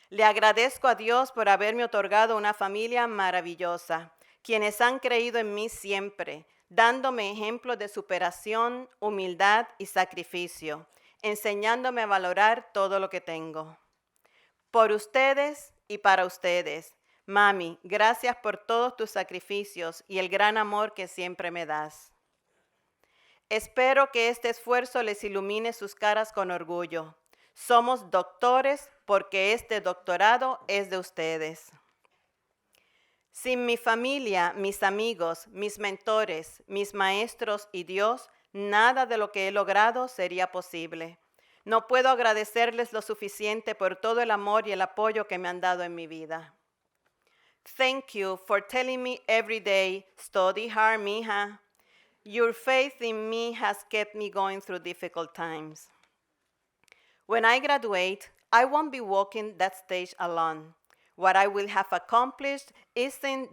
Le agradezco a Dios por haberme otorgado una familia maravillosa, quienes han creído en mí siempre, dándome ejemplos de superación, humildad y sacrificio, enseñándome a valorar todo lo que tengo. Por ustedes y para ustedes, mami, gracias por todos tus sacrificios y el gran amor que siempre me das. Espero que este esfuerzo les ilumine sus caras con orgullo. Somos doctores porque este doctorado es de ustedes. Sin mi familia, mis amigos, mis mentores, mis maestros y Dios, nada de lo que he logrado sería posible. No puedo agradecerles lo suficiente por todo el amor y el apoyo que me han dado en mi vida. Thank you for telling me every day, study hard, mija. Your faith in me has kept me going through difficult times. When I graduate, I won't be walking that stage alone. What I will have accomplished isn't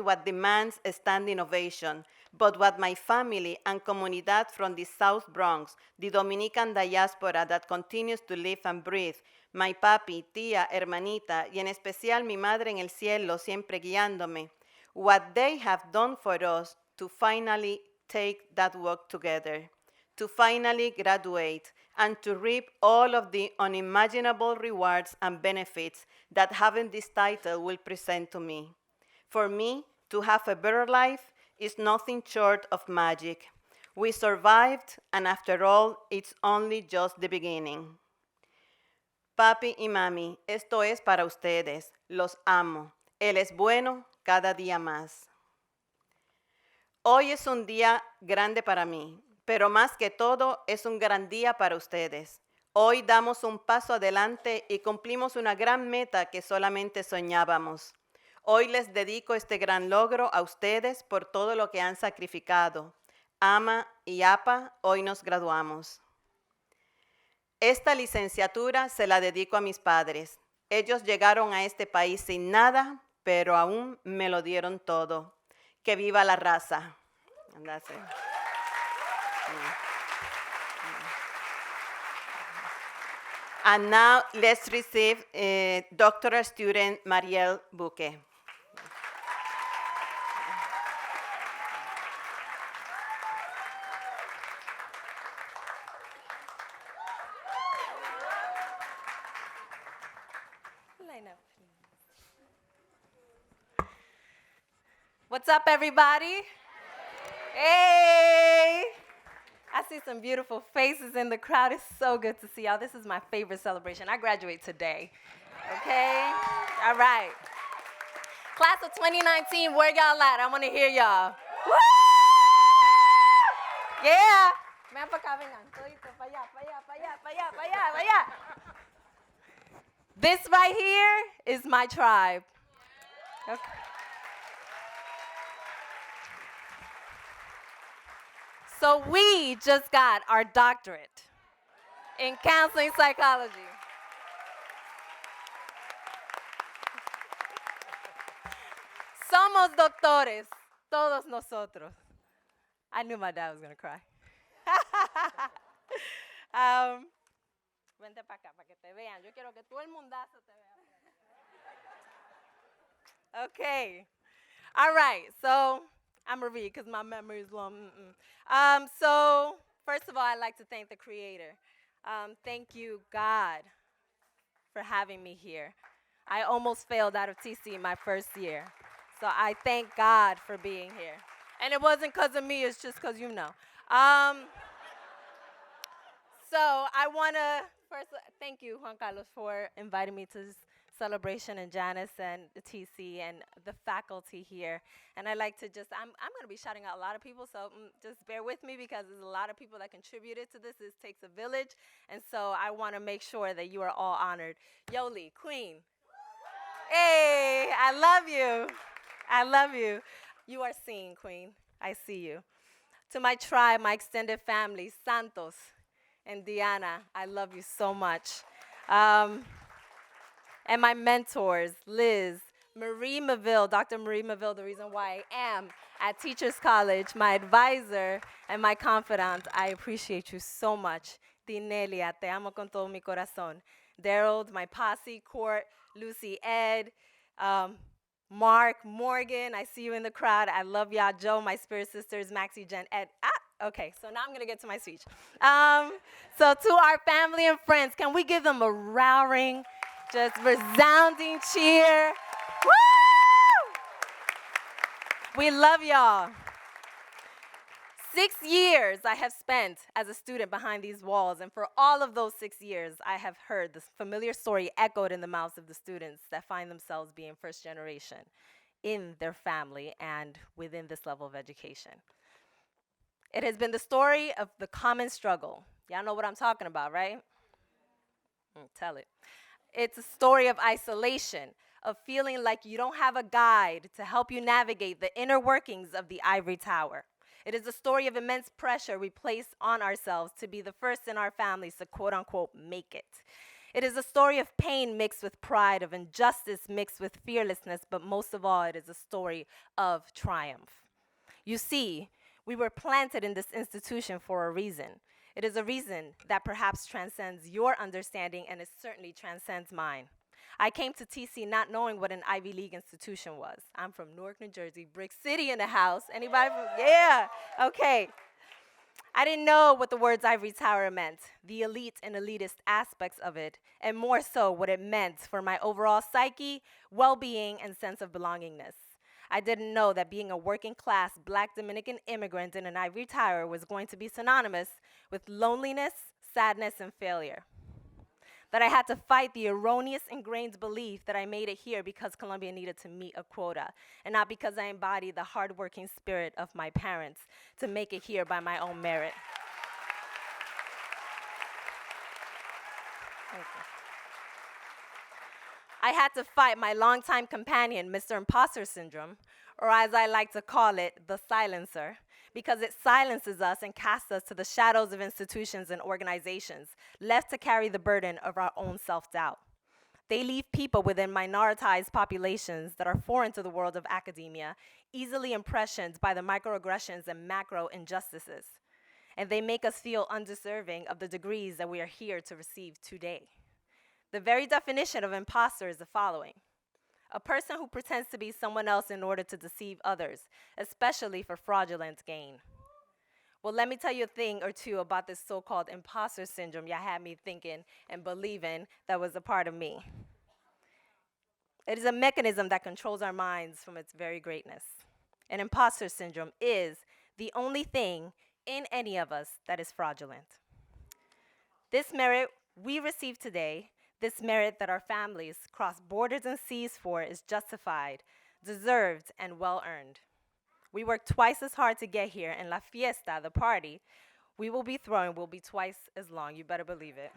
what demands a standing ovation, but what my family and comunidad from the South Bronx, the Dominican diaspora that continues to live and breathe, my papi, tía, hermanita, y en especial mi madre en el cielo, siempre guiándome, what they have done for us to finally take that work together, to finally graduate, and to reap all of the unimaginable rewards and benefits that having this title will present to me. For me, to have a better life is nothing short of magic. We survived, and after all, it's only just the beginning. Papi y mami, esto es para ustedes. Los amo. Él es bueno cada día más. Hoy es un día grande para mí, pero más que todo es un gran día para ustedes. Hoy damos un paso adelante y cumplimos una gran meta que solamente soñábamos. Hoy les dedico este gran logro a ustedes por todo lo que han sacrificado. Ama y Apa, hoy nos graduamos. Esta licenciatura se la dedico a mis padres. Ellos llegaron a este país sin nada, pero aún me lo dieron todo. Que viva la raza. And that's it. And now let's receive doctoral student Marielle Bouquet. What's up, everybody? Hey! I see some beautiful faces in the crowd. It's so good to see y'all. This is my favorite celebration. I graduate today. Okay? All right. Class of 2019, where y'all at? I want to hear y'all. Woo! Yeah! Ven pa' acá, vengan. Todito, pa' allá, pa' allá, pa' allá, pa' allá, pa' allá, pa' allá. This right here is my tribe. Okay. So we just got our doctorate in counseling psychology. Somos doctores, todos nosotros. I knew my dad was going to cry. Vente para acá, para que te vean. Yo quiero que todo el mundazo te vea. Okay. All right. So I'm going to read because my memory is long. So first of all, I'd like to thank the Creator. Thank you, God, for having me here. I almost failed out of TC my first year. So I thank God for being here. And it wasn't because of me, it's just because you know. So I want to first thank you, Juan Carlos, for inviting me to this celebration, and Janice and the TC and the faculty here. And I'd like to just, I'm going to be shouting out a lot of people, so just bear with me because there's a lot of people that contributed to this. This takes a village. And so I want to make sure that you are all honored. Yoli, Queen. Hey, I love you. I love you. You are seen, Queen. I see you. To my tribe, my extended family, Santos and Diana, I love you so much. And my mentors, Liz, Marie Maville, Dr. Marie Maville, the reason why I am at Teachers College, my advisor and my confidant. I appreciate you so much. Dinelia, te amo con todo mi corazón. Daryl, my posse, Court, Lucy, Ed, Mark, Morgan, I see you in the crowd. I love y'all. Joe, my spirit sisters, Maxie, Jen, Ed. Okay, so now I'm going to get to my speech. So to our family and friends, can we give them a roaring, just resounding cheer? Woo! We love y'all. 6 years I have spent as a student behind these walls, and for all of those 6 years, I have heard this familiar story echoed in the mouths of the students that find themselves being first generation in their family and within this level of education. It has been the story of the common struggle. Y'all know what I'm talking about, right? Tell it. It's a story of isolation, of feeling like you don't have a guide to help you navigate the inner workings of the ivory tower. It is a story of immense pressure we place on ourselves to be the first in our families to quote unquote make it. It is a story of pain mixed with pride, of injustice mixed with fearlessness, but most of all, it is a story of triumph. You see, we were planted in this institution for a reason. It is a reason that perhaps transcends your understanding, and it certainly transcends mine. I came to TC not knowing what an Ivy League institution was. I'm from Newark, New Jersey, Brick City in the house. Anybody from, yeah, okay. I didn't know what the words ivory tower meant, the elite and elitist aspects of it, and more so what it meant for my overall psyche, well-being, and sense of belongingness. I didn't know that being a working class Black Dominican immigrant in an ivory tower was going to be synonymous with loneliness, sadness, and failure. That I had to fight the erroneous ingrained belief that I made it here because Columbia needed to meet a quota, and not because I embodied the hardworking spirit of my parents to make it here by my own merit. Thank you. I had to fight my longtime companion, Mr. Imposter Syndrome, or as I like to call it, the silencer, because it silences us and casts us to the shadows of institutions and organizations, left to carry the burden of our own self-doubt. They leave people within minoritized populations that are foreign to the world of academia, easily impressioned by the microaggressions and macro injustices. And they make us feel undeserving of the degrees that we are here to receive today. The very definition of imposter is the following: a person who pretends to be someone else in order to deceive others, especially for fraudulent gain. Well, let me tell you a thing or two about this so-called imposter syndrome y'all had me thinking and believing that was a part of me. It is a mechanism that controls our minds from its very greatness. And imposter syndrome is the only thing in any of us that is fraudulent. This merit we receive today, this merit that our families cross borders and seas for, is justified, deserved, and well-earned. We work twice as hard to get here, and la fiesta, the party, we will be throwing will be twice as long. You better believe it.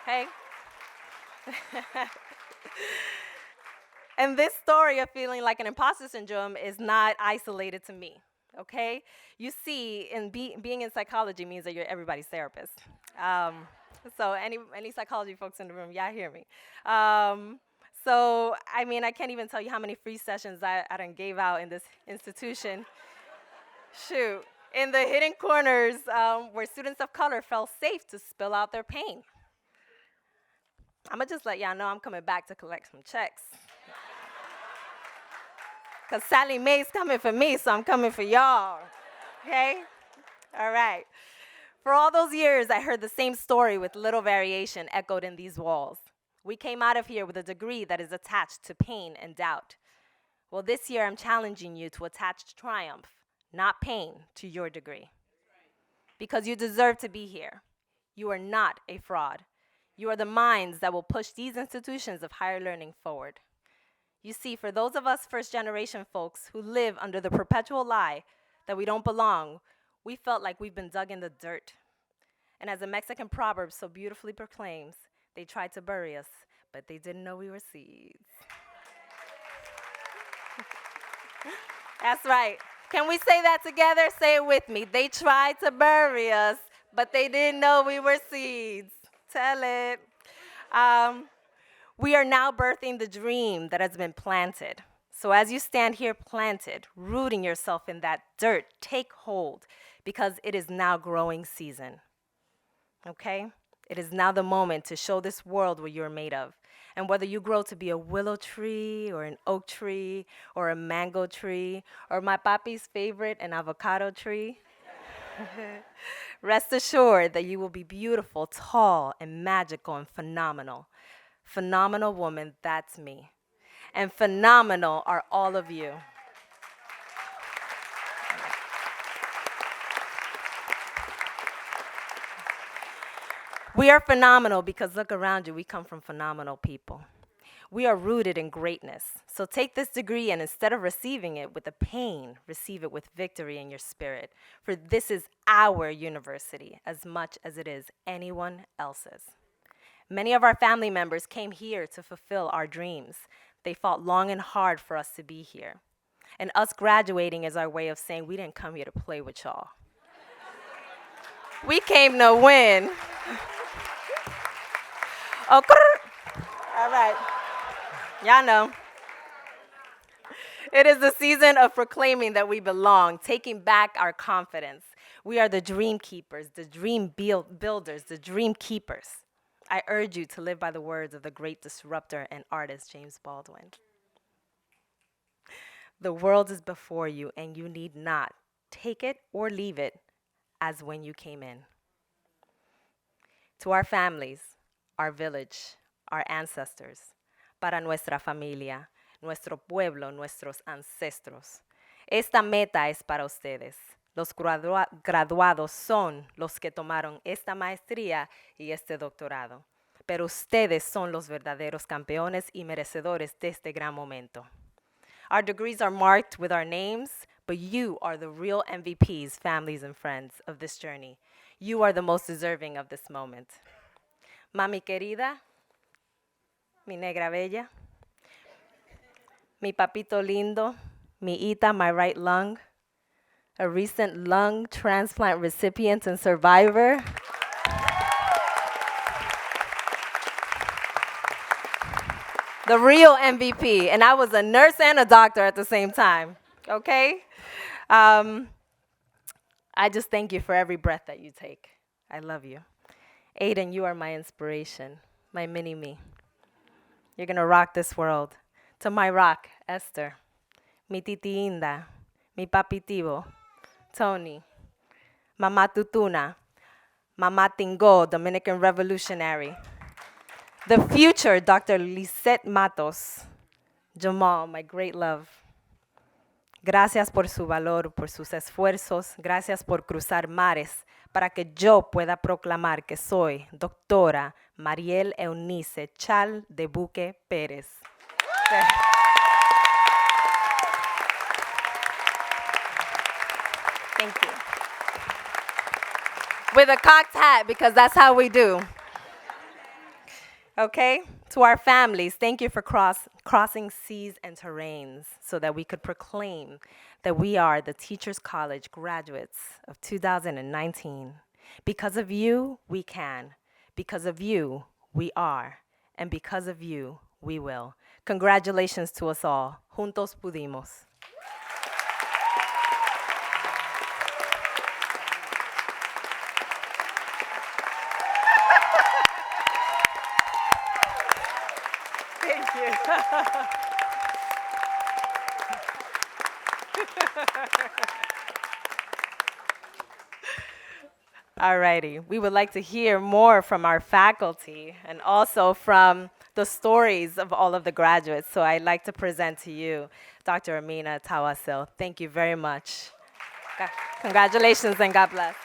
Okay? And this story of feeling like an imposter syndrome is not isolated to me. Okay? You see, being in psychology means that you're everybody's therapist. So any psychology folks in the room, y'all hear me. So, I mean, I can't even tell you how many free sessions I done gave out in this institution. Shoot. In the hidden corners where students of color felt safe to spill out their pain. I'm going to just let y'all know I'm coming back to collect some checks. Because Sally Mae's coming for me, so I'm coming for y'all. Okay? All right. For all those years, I heard the same story with little variation echoed in these walls. We came out of here with a degree that is attached to pain and doubt. Well, this year I'm challenging you to attach triumph, not pain, to your degree. Because you deserve to be here. You are not a fraud. You are the minds that will push these institutions of higher learning forward. You see, for those of us first-generation folks who live under the perpetual lie that we don't belong, we felt like we've been dug in the dirt. And as a Mexican proverb so beautifully proclaims, they tried to bury us, but they didn't know we were seeds. That's right. Can we say that together? Say it with me. They tried to bury us, but they didn't know we were seeds. Tell it. We are now birthing the dream that has been planted. So as you stand here planted, rooting yourself in that dirt, take hold, because it is now growing season. Okay? It is now the moment to show this world what you're made of. And whether you grow to be a willow tree or an oak tree or a mango tree or my papi's favorite, an avocado tree, rest assured that you will be beautiful, tall, and magical and phenomenal. Phenomenal woman, that's me. And phenomenal are all of you. We are phenomenal because look around you, we come from phenomenal people. We are rooted in greatness. So take this degree and instead of receiving it with the pain, receive it with victory in your spirit. For this is our university as much as it is anyone else's. Many of our family members came here to fulfill our dreams. They fought long and hard for us to be here. And us graduating is our way of saying we didn't come here to play with y'all. We came to win. Oh, all right. Y'all know. It is the season of proclaiming that we belong, taking back our confidence. We are the dream keepers, the dream builders, the dream keepers. I urge you to live by the words of the great disruptor and artist James Baldwin. The world is before you, and you need not take it or leave it as when you came in. To our families, our village, our ancestors, para nuestra familia, nuestro pueblo, nuestros ancestros. Esta meta es para ustedes. Los graduados son los que tomaron esta maestría y este doctorado. Pero ustedes son los verdaderos campeones y merecedores de este gran momento. Our degrees are marked with our names, but you are the real MVPs, families, and friends of this journey. You are the most deserving of this moment. Mami querida, mi negra bella, mi papito lindo, mi Ita, my right lung, a recent lung transplant recipient and survivor. The real MVP, and I was a nurse and a doctor at the same time, okay? I just thank you for every breath that you take. I love you. Aiden, you are my inspiration, my mini-me. You're gonna rock this world. To my rock, Esther, mi titi Inda, mi papi Tibo, Tony, Mama Tutuna, Mama Tingo, Dominican Revolutionary. The future, Dr. Lisette Matos, Jamal, my great love. Gracias por su valor, por sus esfuerzos. Gracias por cruzar mares para que yo pueda proclamar que soy doctora Mariel Eunice Chal de Buque Pérez. Thank you. With a cocked hat, because that's how we do. Okay? To our families, thank you for crossing seas and terrains so that we could proclaim that we are the Teachers College graduates of 2019. Because of you, we can. Because of you, we are. And because of you, we will. Congratulations to us all. Juntos pudimos. Thank you. All righty. We would like to hear more from our faculty and also from the stories of all of the graduates. So I'd like to present to you Dr. Amina Tawasil. Thank you very much. Congratulations and God bless.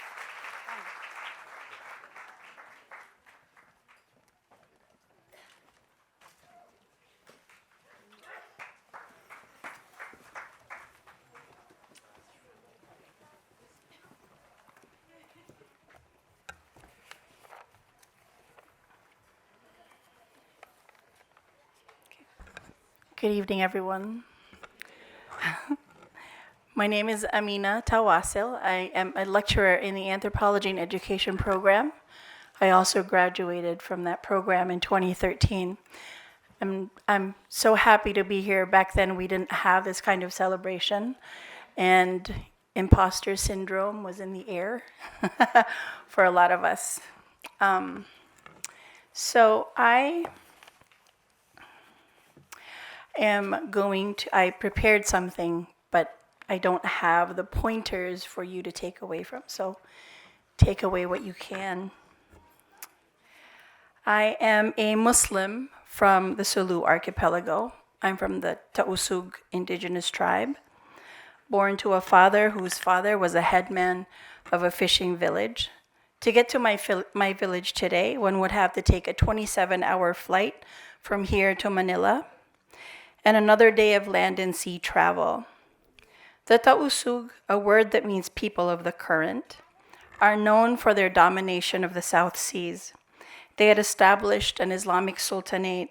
Good evening, everyone. My name is Amina Tawasil. I am a lecturer in the Anthropology and Education program. I also graduated from that program in 2013. I'm so happy to be here. Back then, we didn't have this kind of celebration, and Imposter Syndrome was in the air for a lot of us. So I prepared something, but I don't have the pointers for you to take away from, so take away what you can. I am a Muslim from the Sulu archipelago. I'm from the Tausug indigenous tribe, born to a father whose father was a headman of a fishing village. To get to my village today, one would have to take a 27-hour flight from here to Manila, and another day of land and sea travel. The Tausug, a word that means people of the current, are known for their domination of the South Seas. They had established an Islamic sultanate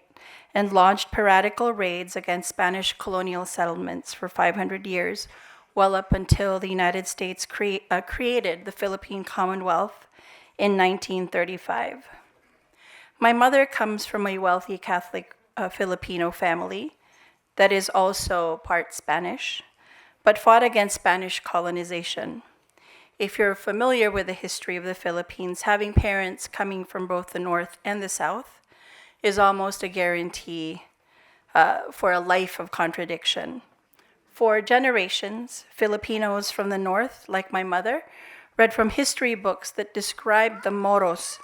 and launched piratical raids against Spanish colonial settlements for 500 years, well up until the United States created the Philippine Commonwealth in 1935. My mother comes from a wealthy Catholic Filipino family that is also part Spanish, but fought against Spanish colonization. If you're familiar with the history of the Philippines, having parents coming from both the North and the South is almost a guarantee for a life of contradiction. For generations, Filipinos from the North, like my mother, read from history books that described the Moros,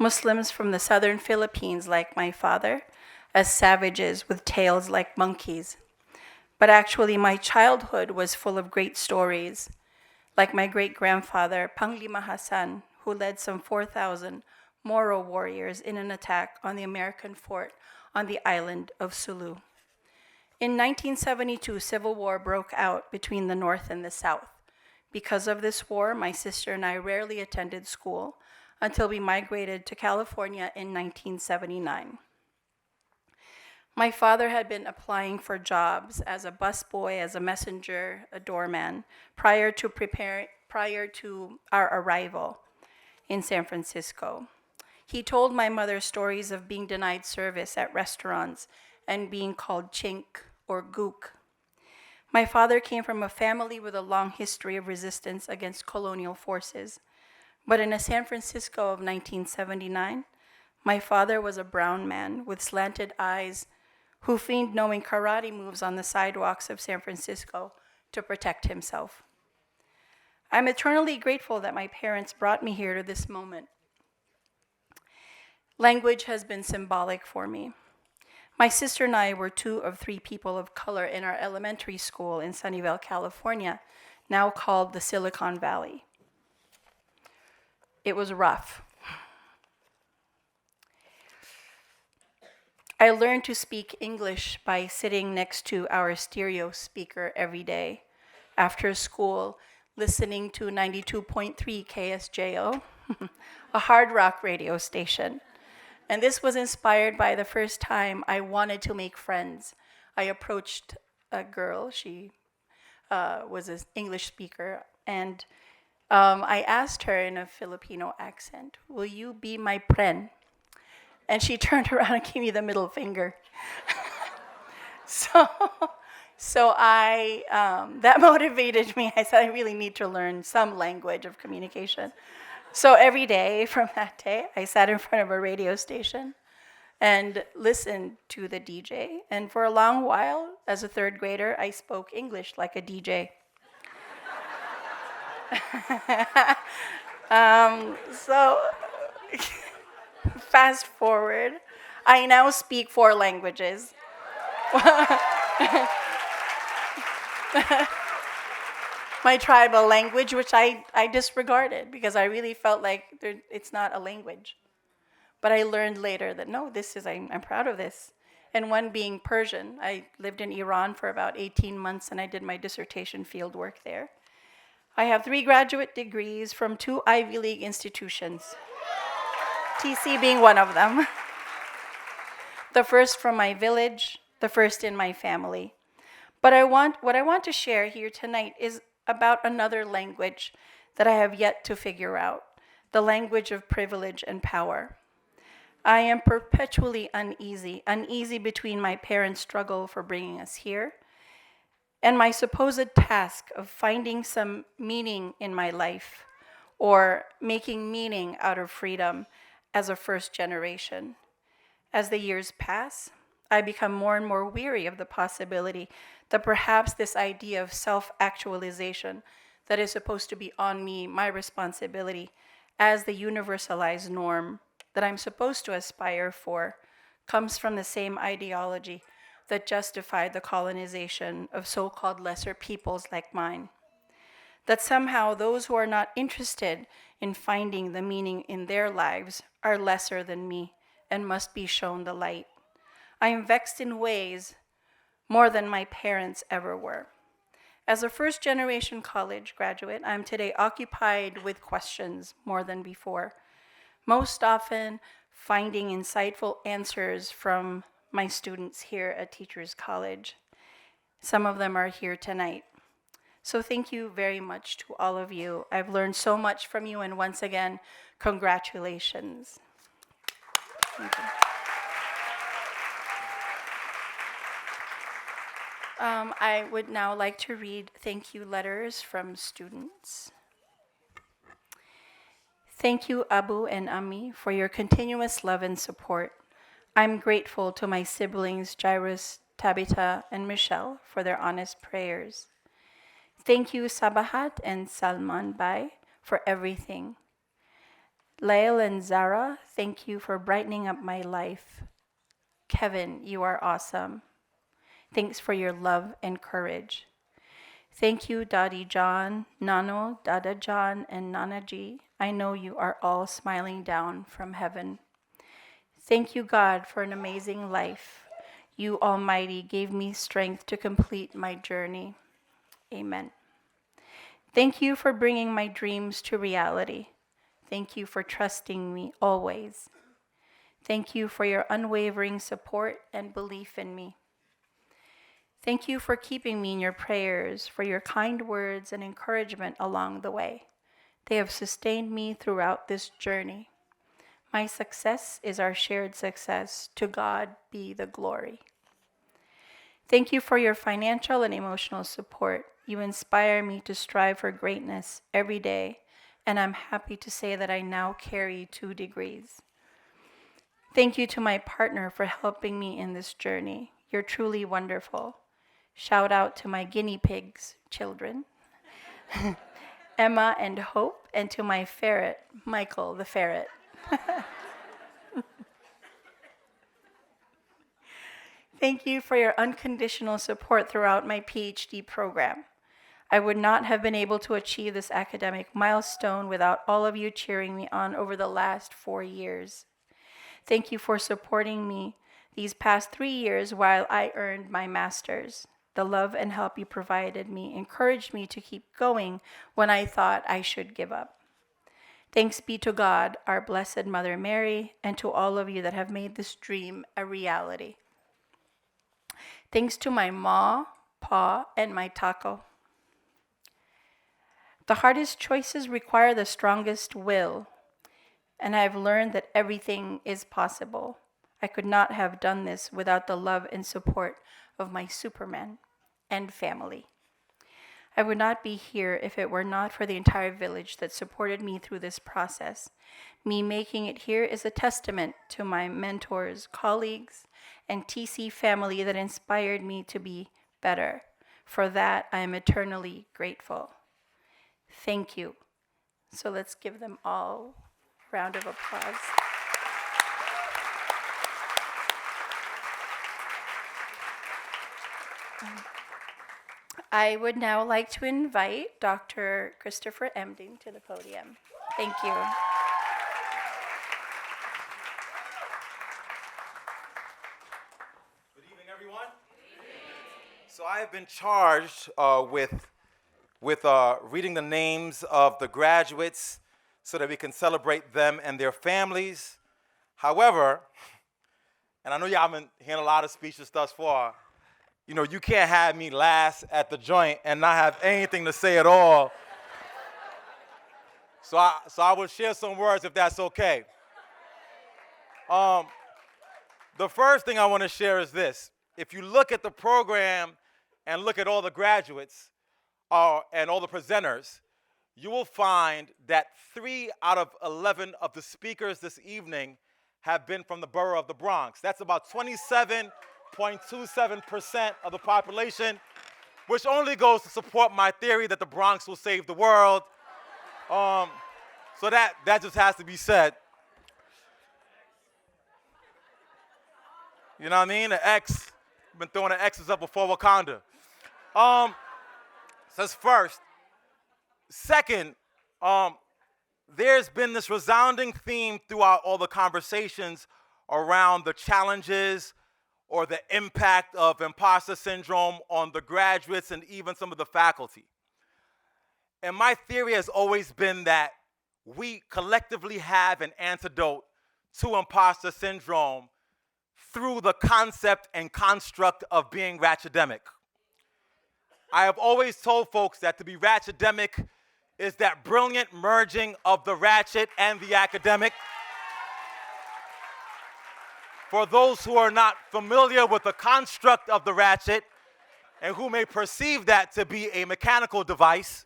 Muslims from the southern Philippines, like my father, as savages with tails like monkeys. But actually, my childhood was full of great stories, like my great-grandfather, Panglima Hassan, who led some 4,000 Moro warriors in an attack on the American fort on the island of Sulu. In 1972, civil war broke out between the North and the South. Because of this war, my sister and I rarely attended school until we migrated to California in 1979. My father had been applying for jobs as a busboy, as a messenger, a doorman, prior to our arrival in San Francisco. He told my mother stories of being denied service at restaurants and being called chink or gook. My father came from a family with a long history of resistance against colonial forces. But in a San Francisco of 1979, my father was a brown man with slanted eyes who feigned knowing karate moves on the sidewalks of San Francisco to protect himself. I'm eternally grateful that my parents brought me here to this moment. Language has been symbolic for me. My sister and I were 2 of 3 people of color in our elementary school in Sunnyvale, California, now called the Silicon Valley. It was rough. I learned to speak English by sitting next to our stereo speaker every day. After school, listening to 92.3 KSJO, a hard rock radio station. And this was inspired by the first time I wanted to make friends. I approached a girl, she was an English speaker, and I asked her in a Filipino accent, "Will you be my friend?" And she turned around and gave me the middle finger. So that motivated me. I said, I really need to learn some language of communication. So every day from that day, I sat in front of a radio station and listened to the DJ. And for a long while, as a 3rd grader, I spoke English like a DJ. So fast forward, I now speak 4 languages. My tribal language, which I disregarded because I really felt like it's not a language. But I learned later that no, I'm proud of this. And one being Persian. I lived in Iran for about 18 months and I did my dissertation field work there. I have 3 graduate degrees from 2 Ivy League institutions, TC being one of them. The first from my village, the first in my family. But what I want to share here tonight is about another language that I have yet to figure out, the language of privilege and power. I am perpetually uneasy between my parents' struggle for bringing us here and my supposed task of finding some meaning in my life or making meaning out of freedom as a first generation. As the years pass, I become more and more weary of the possibility that perhaps this idea of self-actualization that is supposed to be on me, my responsibility, as the universalized norm that I'm supposed to aspire for, comes from the same ideology that justified the colonization of so-called lesser peoples like mine. That somehow those who are not interested in finding the meaning in their lives are lesser than me and must be shown the light. I am vexed in ways more than my parents ever were. As a first-generation college graduate, I'm today occupied with questions more than before. Most often, finding insightful answers from my students here at Teachers College. Some of them are here tonight. So thank you very much to all of you. I've learned so much from you, and once again, congratulations. Thank you. I would now like to read thank you letters from students. Thank you, Abu and Ami, for your continuous love and support. I'm grateful to my siblings, Jairus, Tabitha, and Michelle, for their honest prayers. Thank you, Sabahat and Salman Bai, for everything. Lael and Zara, thank you for brightening up my life. Kevin, you are awesome. Thanks for your love and courage. Thank you, Dadi John, Nano, Dada John, and Nanaji. I know you are all smiling down from heaven. Thank you, God, for an amazing life. You, Almighty, gave me strength to complete my journey. Amen. Thank you for bringing my dreams to reality. Thank you for trusting me always. Thank you for your unwavering support and belief in me. Thank you for keeping me in your prayers, for your kind words and encouragement along the way. They have sustained me throughout this journey. My success is our shared success. To God be the glory. Thank you for your financial and emotional support. You inspire me to strive for greatness every day, and I'm happy to say that I now carry 2 degrees. Thank you to my partner for helping me in this journey. You're truly wonderful. Shout out to my guinea pigs, children, Emma and Hope, and to my ferret, Michael the ferret. Thank you for your unconditional support throughout my PhD program. I would not have been able to achieve this academic milestone without all of you cheering me on over the last 4 years. Thank you for supporting me these past 3 years while I earned my master's. The love and help you provided me encouraged me to keep going when I thought I should give up. Thanks be to God, our Blessed Mother Mary, and to all of you that have made this dream a reality. Thanks to my ma, pa, and my taco. The hardest choices require the strongest will, and I've learned that everything is possible. I could not have done this without the love and support of my Superman and family. I would not be here if it were not for the entire village that supported me through this process. Me making it here is a testament to my mentors, colleagues, and TC family that inspired me to be better. For that, I am eternally grateful. Thank you. So let's give them all a round of applause. I would now like to invite Dr. Christopher Emdin to the podium. Thank you. Good evening, everyone. Good evening. So I have been charged with reading the names of the graduates so that we can celebrate them and their families. However, and I know y'all been hearing a lot of speeches thus far, you know, you can't have me last at the joint and not have anything to say at all. So I will share some words if that's okay. The first thing I want to share is this. If you look at the program and look at all the graduates and all the presenters, you will find that 3 out of 11 of the speakers this evening have been from the borough of the Bronx. That's about 27.27% of the population, which only goes to support my theory that the Bronx will save the world. So that just has to be said. You know what I mean? The X, been throwing the X's up before Wakanda. So that's first. Second, there's been this resounding theme throughout all the conversations around the challenges or the impact of imposter syndrome on the graduates and even some of the faculty. And my theory has always been that we collectively have an antidote to imposter syndrome through the concept and construct of being ratchetdemic. I have always told folks that to be ratchetdemic is that brilliant merging of the ratchet and the academic. For those who are not familiar with the construct of the ratchet and who may perceive that to be a mechanical device,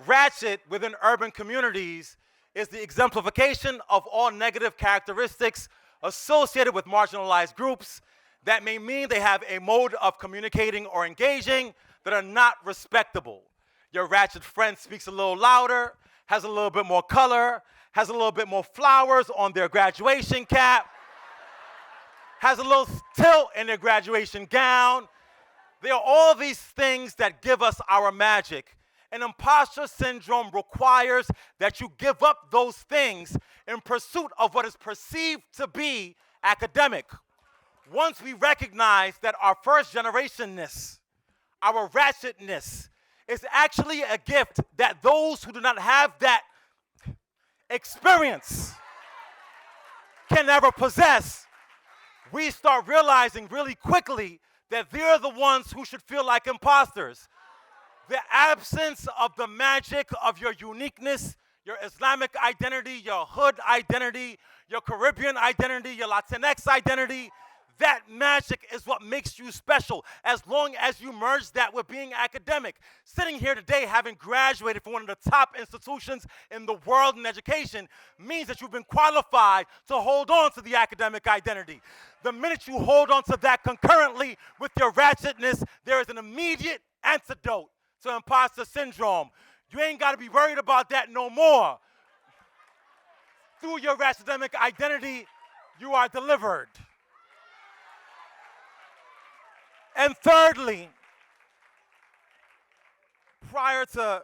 ratchet within urban communities is the exemplification of all negative characteristics associated with marginalized groups that may mean they have a mode of communicating or engaging that are not respectable. Your ratchet friend speaks a little louder, has a little bit more color, has a little bit more flowers on their graduation cap, has a little tilt in their graduation gown. There are all these things that give us our magic. And imposter syndrome requires that you give up those things in pursuit of what is perceived to be academic. Once we recognize that our first generationness, our ratchetness, is actually a gift that those who do not have that experience can never possess, we start realizing really quickly that they're the ones who should feel like imposters. The absence of the magic of your uniqueness, your Islamic identity, your hood identity, your Caribbean identity, your Latinx identity, that magic is what makes you special, as long as you merge that with being academic. Sitting here today, having graduated from one of the top institutions in the world in education, means that you've been qualified to hold on to the academic identity. The minute you hold on to that concurrently with your ratchetness, there is an immediate antidote to imposter syndrome. You ain't got to be worried about that no more. Through your ratchetdemic identity, you are delivered. And thirdly, prior to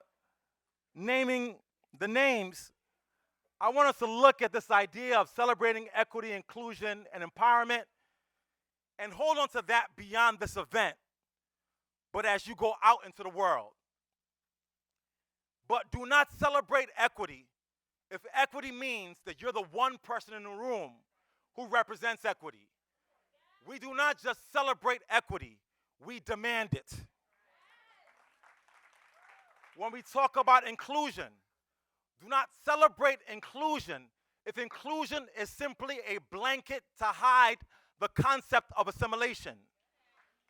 naming the names, I want us to look at this idea of celebrating equity, inclusion, and empowerment, and hold on to that beyond this event, but as you go out into the world. But do not celebrate equity if equity means that you're the one person in the room who represents equity. We do not just celebrate equity, we demand it. When we talk about inclusion, do not celebrate inclusion if inclusion is simply a blanket to hide the concept of assimilation.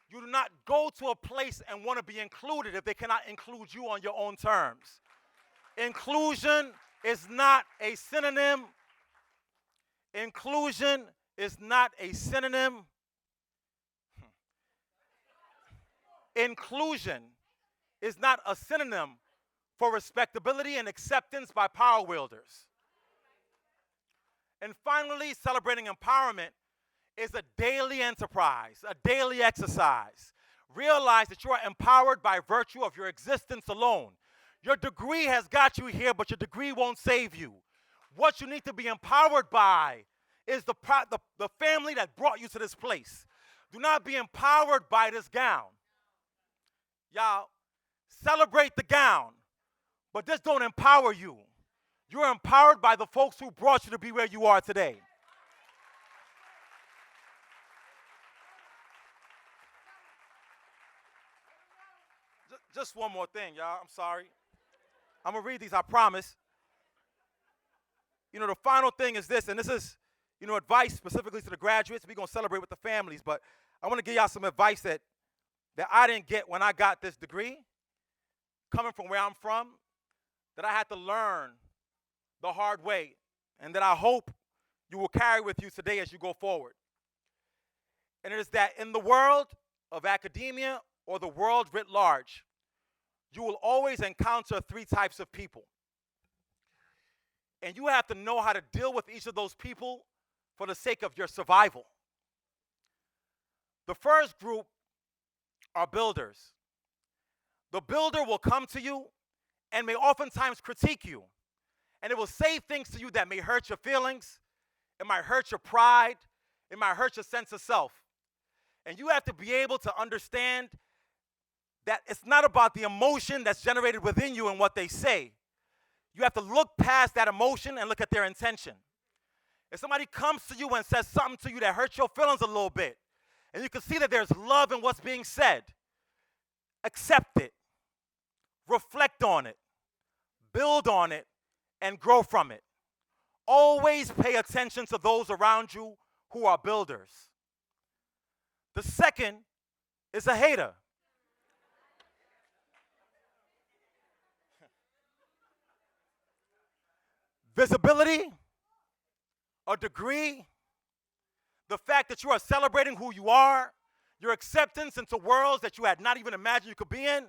You do not go to a place and want to be included if they cannot include you on your own terms. Inclusion is not a synonym. Inclusion is not a synonym. Inclusion is not a synonym for respectability and acceptance by power wielders. And finally, celebrating empowerment is a daily enterprise, a daily exercise. Realize that you are empowered by virtue of your existence alone. Your degree has got you here, but your degree won't save you. What you need to be empowered by is the family that brought you to this place. Do not be empowered by this gown. Y'all, celebrate the gown, but this don't empower you. You're empowered by the folks who brought you to be where you are today. Just one more thing, y'all. I'm sorry. I'm going to read these, I promise. The final thing is this, and this is, advice specifically to the graduates. We're going to celebrate with the families, but I want to give y'all some advice that I didn't get when I got this degree, coming from where I'm from, that I had to learn the hard way, and that I hope you will carry with you today as you go forward. And it is that in the world of academia or the world writ large, you will always encounter three types of people. And you have to know how to deal with each of those people for the sake of your survival. The first group are builders. The builder will come to you and may oftentimes critique you. And it will say things to you that may hurt your feelings. It might hurt your pride. It might hurt your sense of self. And you have to be able to understand that it's not about the emotion that's generated within you and what they say. You have to look past that emotion and look at their intention. If somebody comes to you and says something to you that hurts your feelings a little bit, and you can see that there's love in what's being said, accept it, reflect on it, build on it, and grow from it. Always pay attention to those around you who are builders. The second is a hater. Visibility, a degree, the fact that you are celebrating who you are, your acceptance into worlds that you had not even imagined you could be in.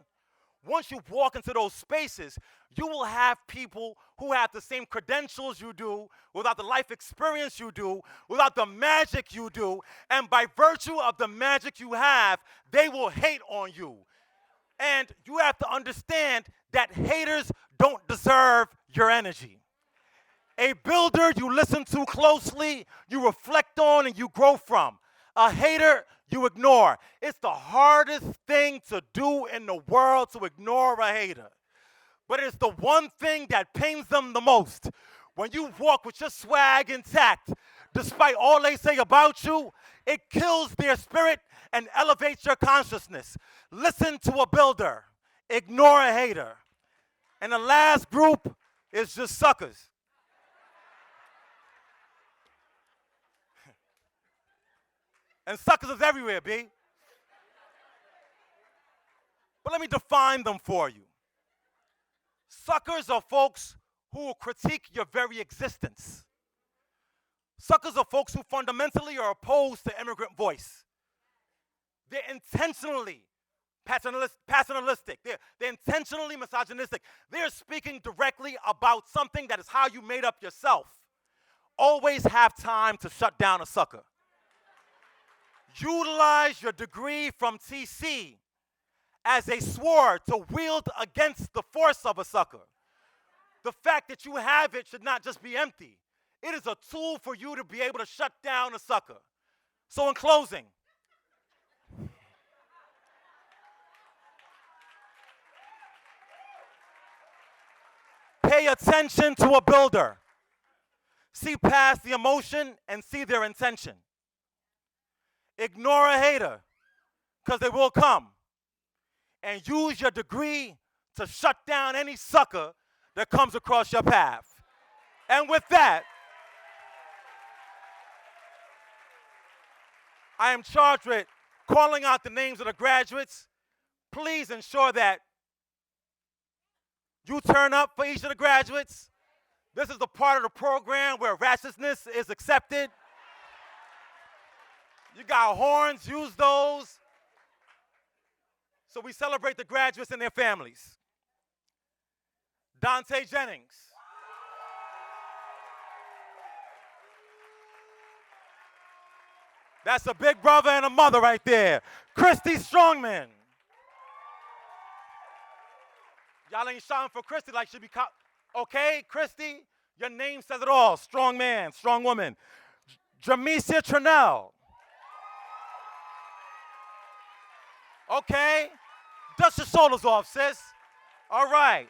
Once you walk into those spaces, you will have people who have the same credentials you do, without the life experience you do, without the magic you do, and by virtue of the magic you have, they will hate on you. And you have to understand that haters don't deserve your energy. A builder you listen to closely, you reflect on, and you grow from. A hater you ignore. It's the hardest thing to do in the world, to ignore a hater. But it's the one thing that pains them the most. When you walk with your swag intact, despite all they say about you, it kills their spirit and elevates your consciousness. Listen to a builder. Ignore a hater. And the last group is just suckers. And suckers is everywhere, B. But let me define them for you. Suckers are folks who will critique your very existence. Suckers are folks who fundamentally are opposed to immigrant voice. They're intentionally paternalistic. They're intentionally misogynistic. They're speaking directly about something that is how you made up yourself. Always have time to shut down a sucker. Utilize your degree from TC as a sword to wield against the force of a sucker. The fact that you have it should not just be empty. It is a tool for you to be able to shut down a sucker. So in closing, pay attention to a builder. See past the emotion and see their intention. Ignore a hater, because they will come. And use your degree to shut down any sucker that comes across your path. And with that, I am charged with calling out the names of the graduates. Please ensure that you turn up for each of the graduates. This is the part of the program where ratchetness is accepted. You got horns, use those. So we celebrate the graduates and their families. Dante Jennings. That's a big brother and a mother right there. Christy Strongman. Y'all ain't shouting for Christy like she be okay, Christy, your name says it all. Strong man, strong woman. Jamesia Trinell. Okay, dust your shoulders off, sis. All right.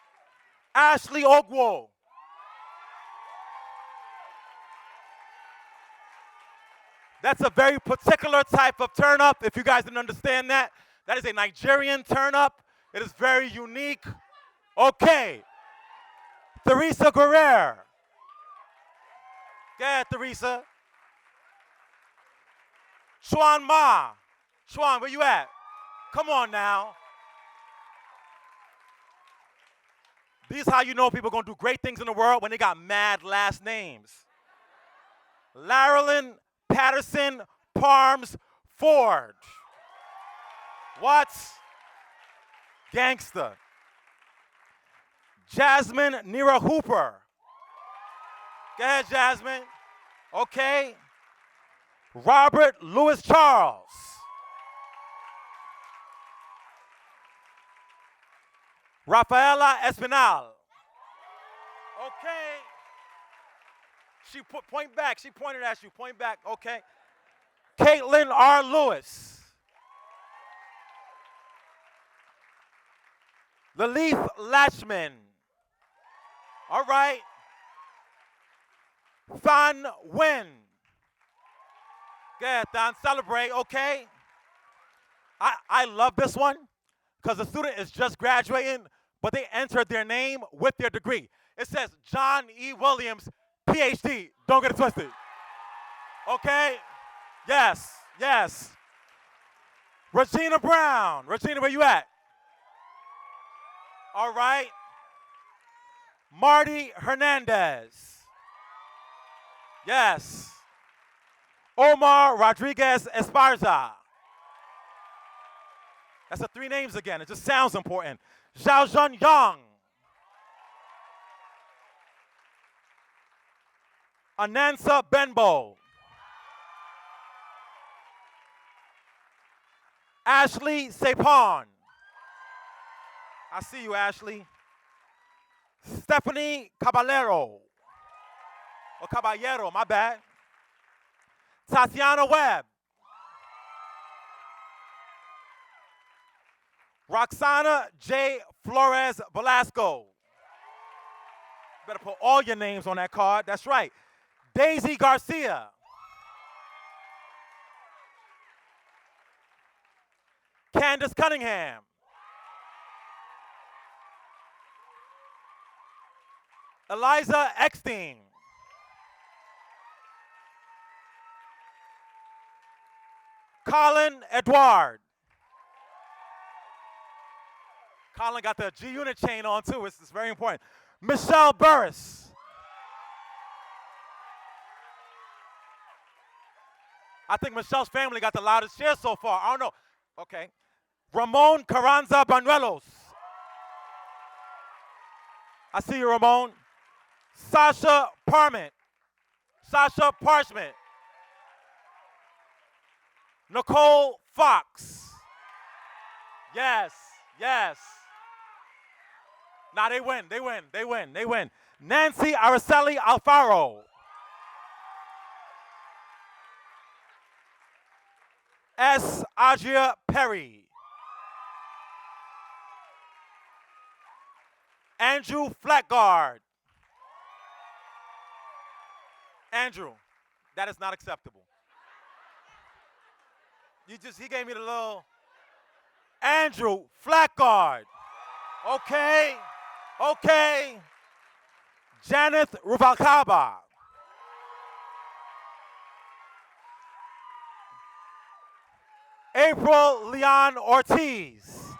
Ashley Ogwo. That's a very particular type of turn up, if you guys didn't understand that. That is a Nigerian turn up. It is very unique. Okay. Theresa Guerrero. Go ahead, Theresa. Chuan Ma. Chuan, where you at? Come on now. This is how you know people are going to do great things in the world, when they got mad last names. Larilyn Patterson Parms Ford. What? Gangster. Jasmine Nira Hooper. Go ahead, Jasmine. Okay. Robert Louis Charles. Rafaela Espinal. Okay. She point back. She pointed at you. Point back. Okay. Caitlin R. Lewis. Lalith Lashman. All right. Than Win. Good, Than, celebrate, okay? I love this one because the student is just graduating, but they entered their name with their degree. It says John E. Williams, PhD. Don't get it twisted. Okay? Yes, yes. Regina Brown. Regina, where you at? All right. Marty Hernandez. Yes. Omar Rodriguez Esparza. That's the 3 names again. It just sounds important. Zhao Zhen Yang. Anansa Benbow. Ashley Sapon. I see you, Ashley. Stephanie Caballero. Or Caballero, my bad. Tatiana Webb. Roxana J. Flores Velasco. Better put all your names on that card. That's right. Daisy Garcia. Candace Cunningham. Eliza Eckstein. Colin Edward. Colin got the G unit chain on too. It's very important. Michelle Burris. I think Michelle's family got the loudest cheer so far. I don't know. Okay. Ramon Carranza Banuelos. I see you, Ramon. Sasha Parment. Sasha Parchment. Nicole Fox. Yes, yes. Nah, they win. Nancy Araceli Alfaro. S. Adria Perry. Andrew Flatguard. Andrew, that is not acceptable. He gave me the little Andrew Flatguard. Okay. Janeth Ruvalcaba. April Leon Ortiz.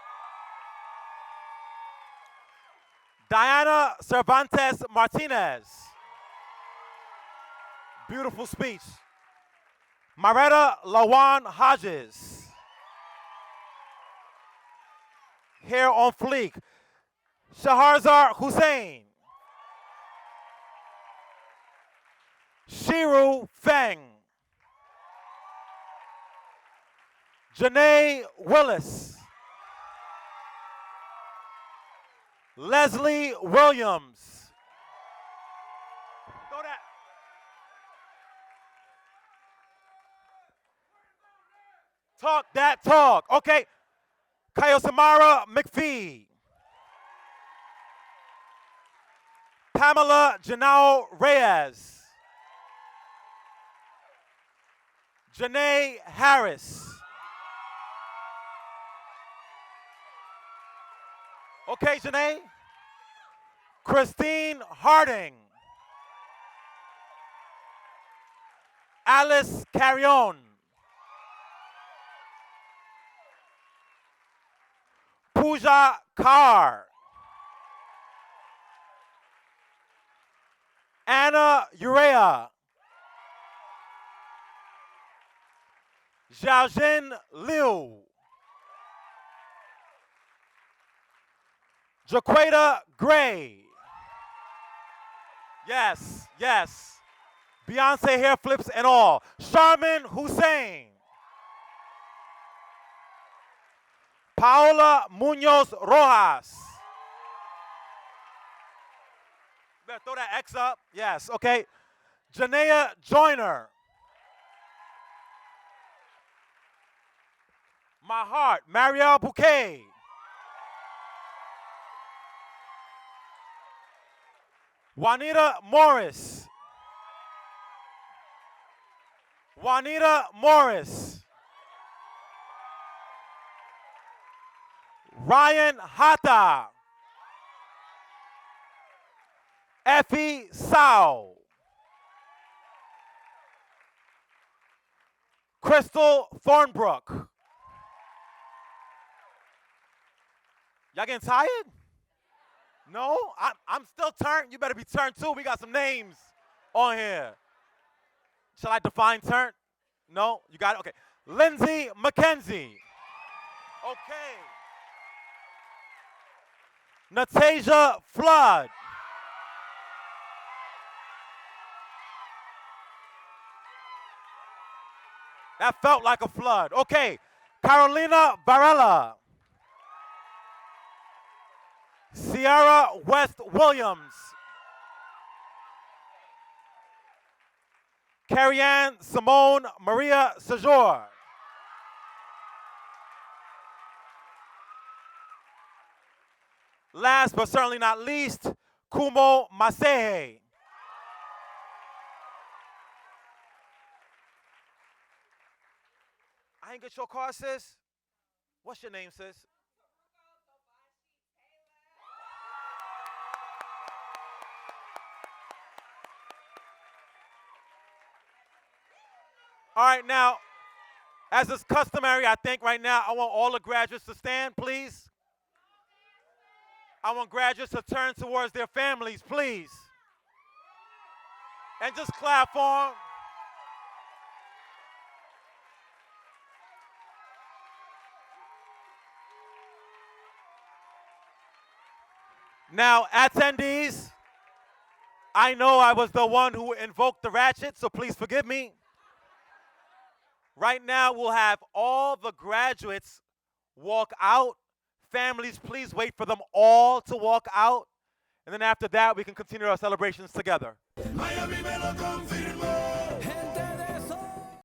Diana Cervantes Martinez. Beautiful speech. Maretta Lawan Hodges. Hair on fleek. Shaharzar Hussein. Shiru Feng. Janae Willis. Leslie Williams. Throw that. Talk that talk. Okay. Kayosamara McPhee. Pamela Janao Reyes. Janae Harris. Okay, Janae. Christine Harding. Alice Carrion. Pooja Carr. Anna Urea. Xiaojin Liu. Jaquita Gray. Yes. Beyonce hair flips and all. Charmin Hussein. Paola Munoz Rojas. Better throw that X up. Yes, okay. Janaea Joyner. My heart, Marielle Bouquet. Juanita Morris. Juanita Morris. Ryan Hata. Effie Sao. Crystal Thornbrook. Y'all getting tired? No? I'm still turned. You better be turned too. We got some names on here. Shall I define turn? No? You got it? Okay. Lindsay McKenzie. Okay. Natasia Flood. That felt like a flood. Okay. Carolina Varela. Sierra West Williams. Carrie-Ann Simone Maria Sejour. Last but certainly not least, Kumo Masehe. I ain't get your card, sis. What's your name, sis? All right, now, as is customary, I think right now, I want all the graduates to stand, please. I want graduates to turn towards their families, please. And just clap for them. Now, attendees, I know I was the one who invoked the ratchet, so please forgive me. Right now, we'll have all the graduates walk out. Families, please wait for them all to walk out. And then after that, we can continue our celebrations together.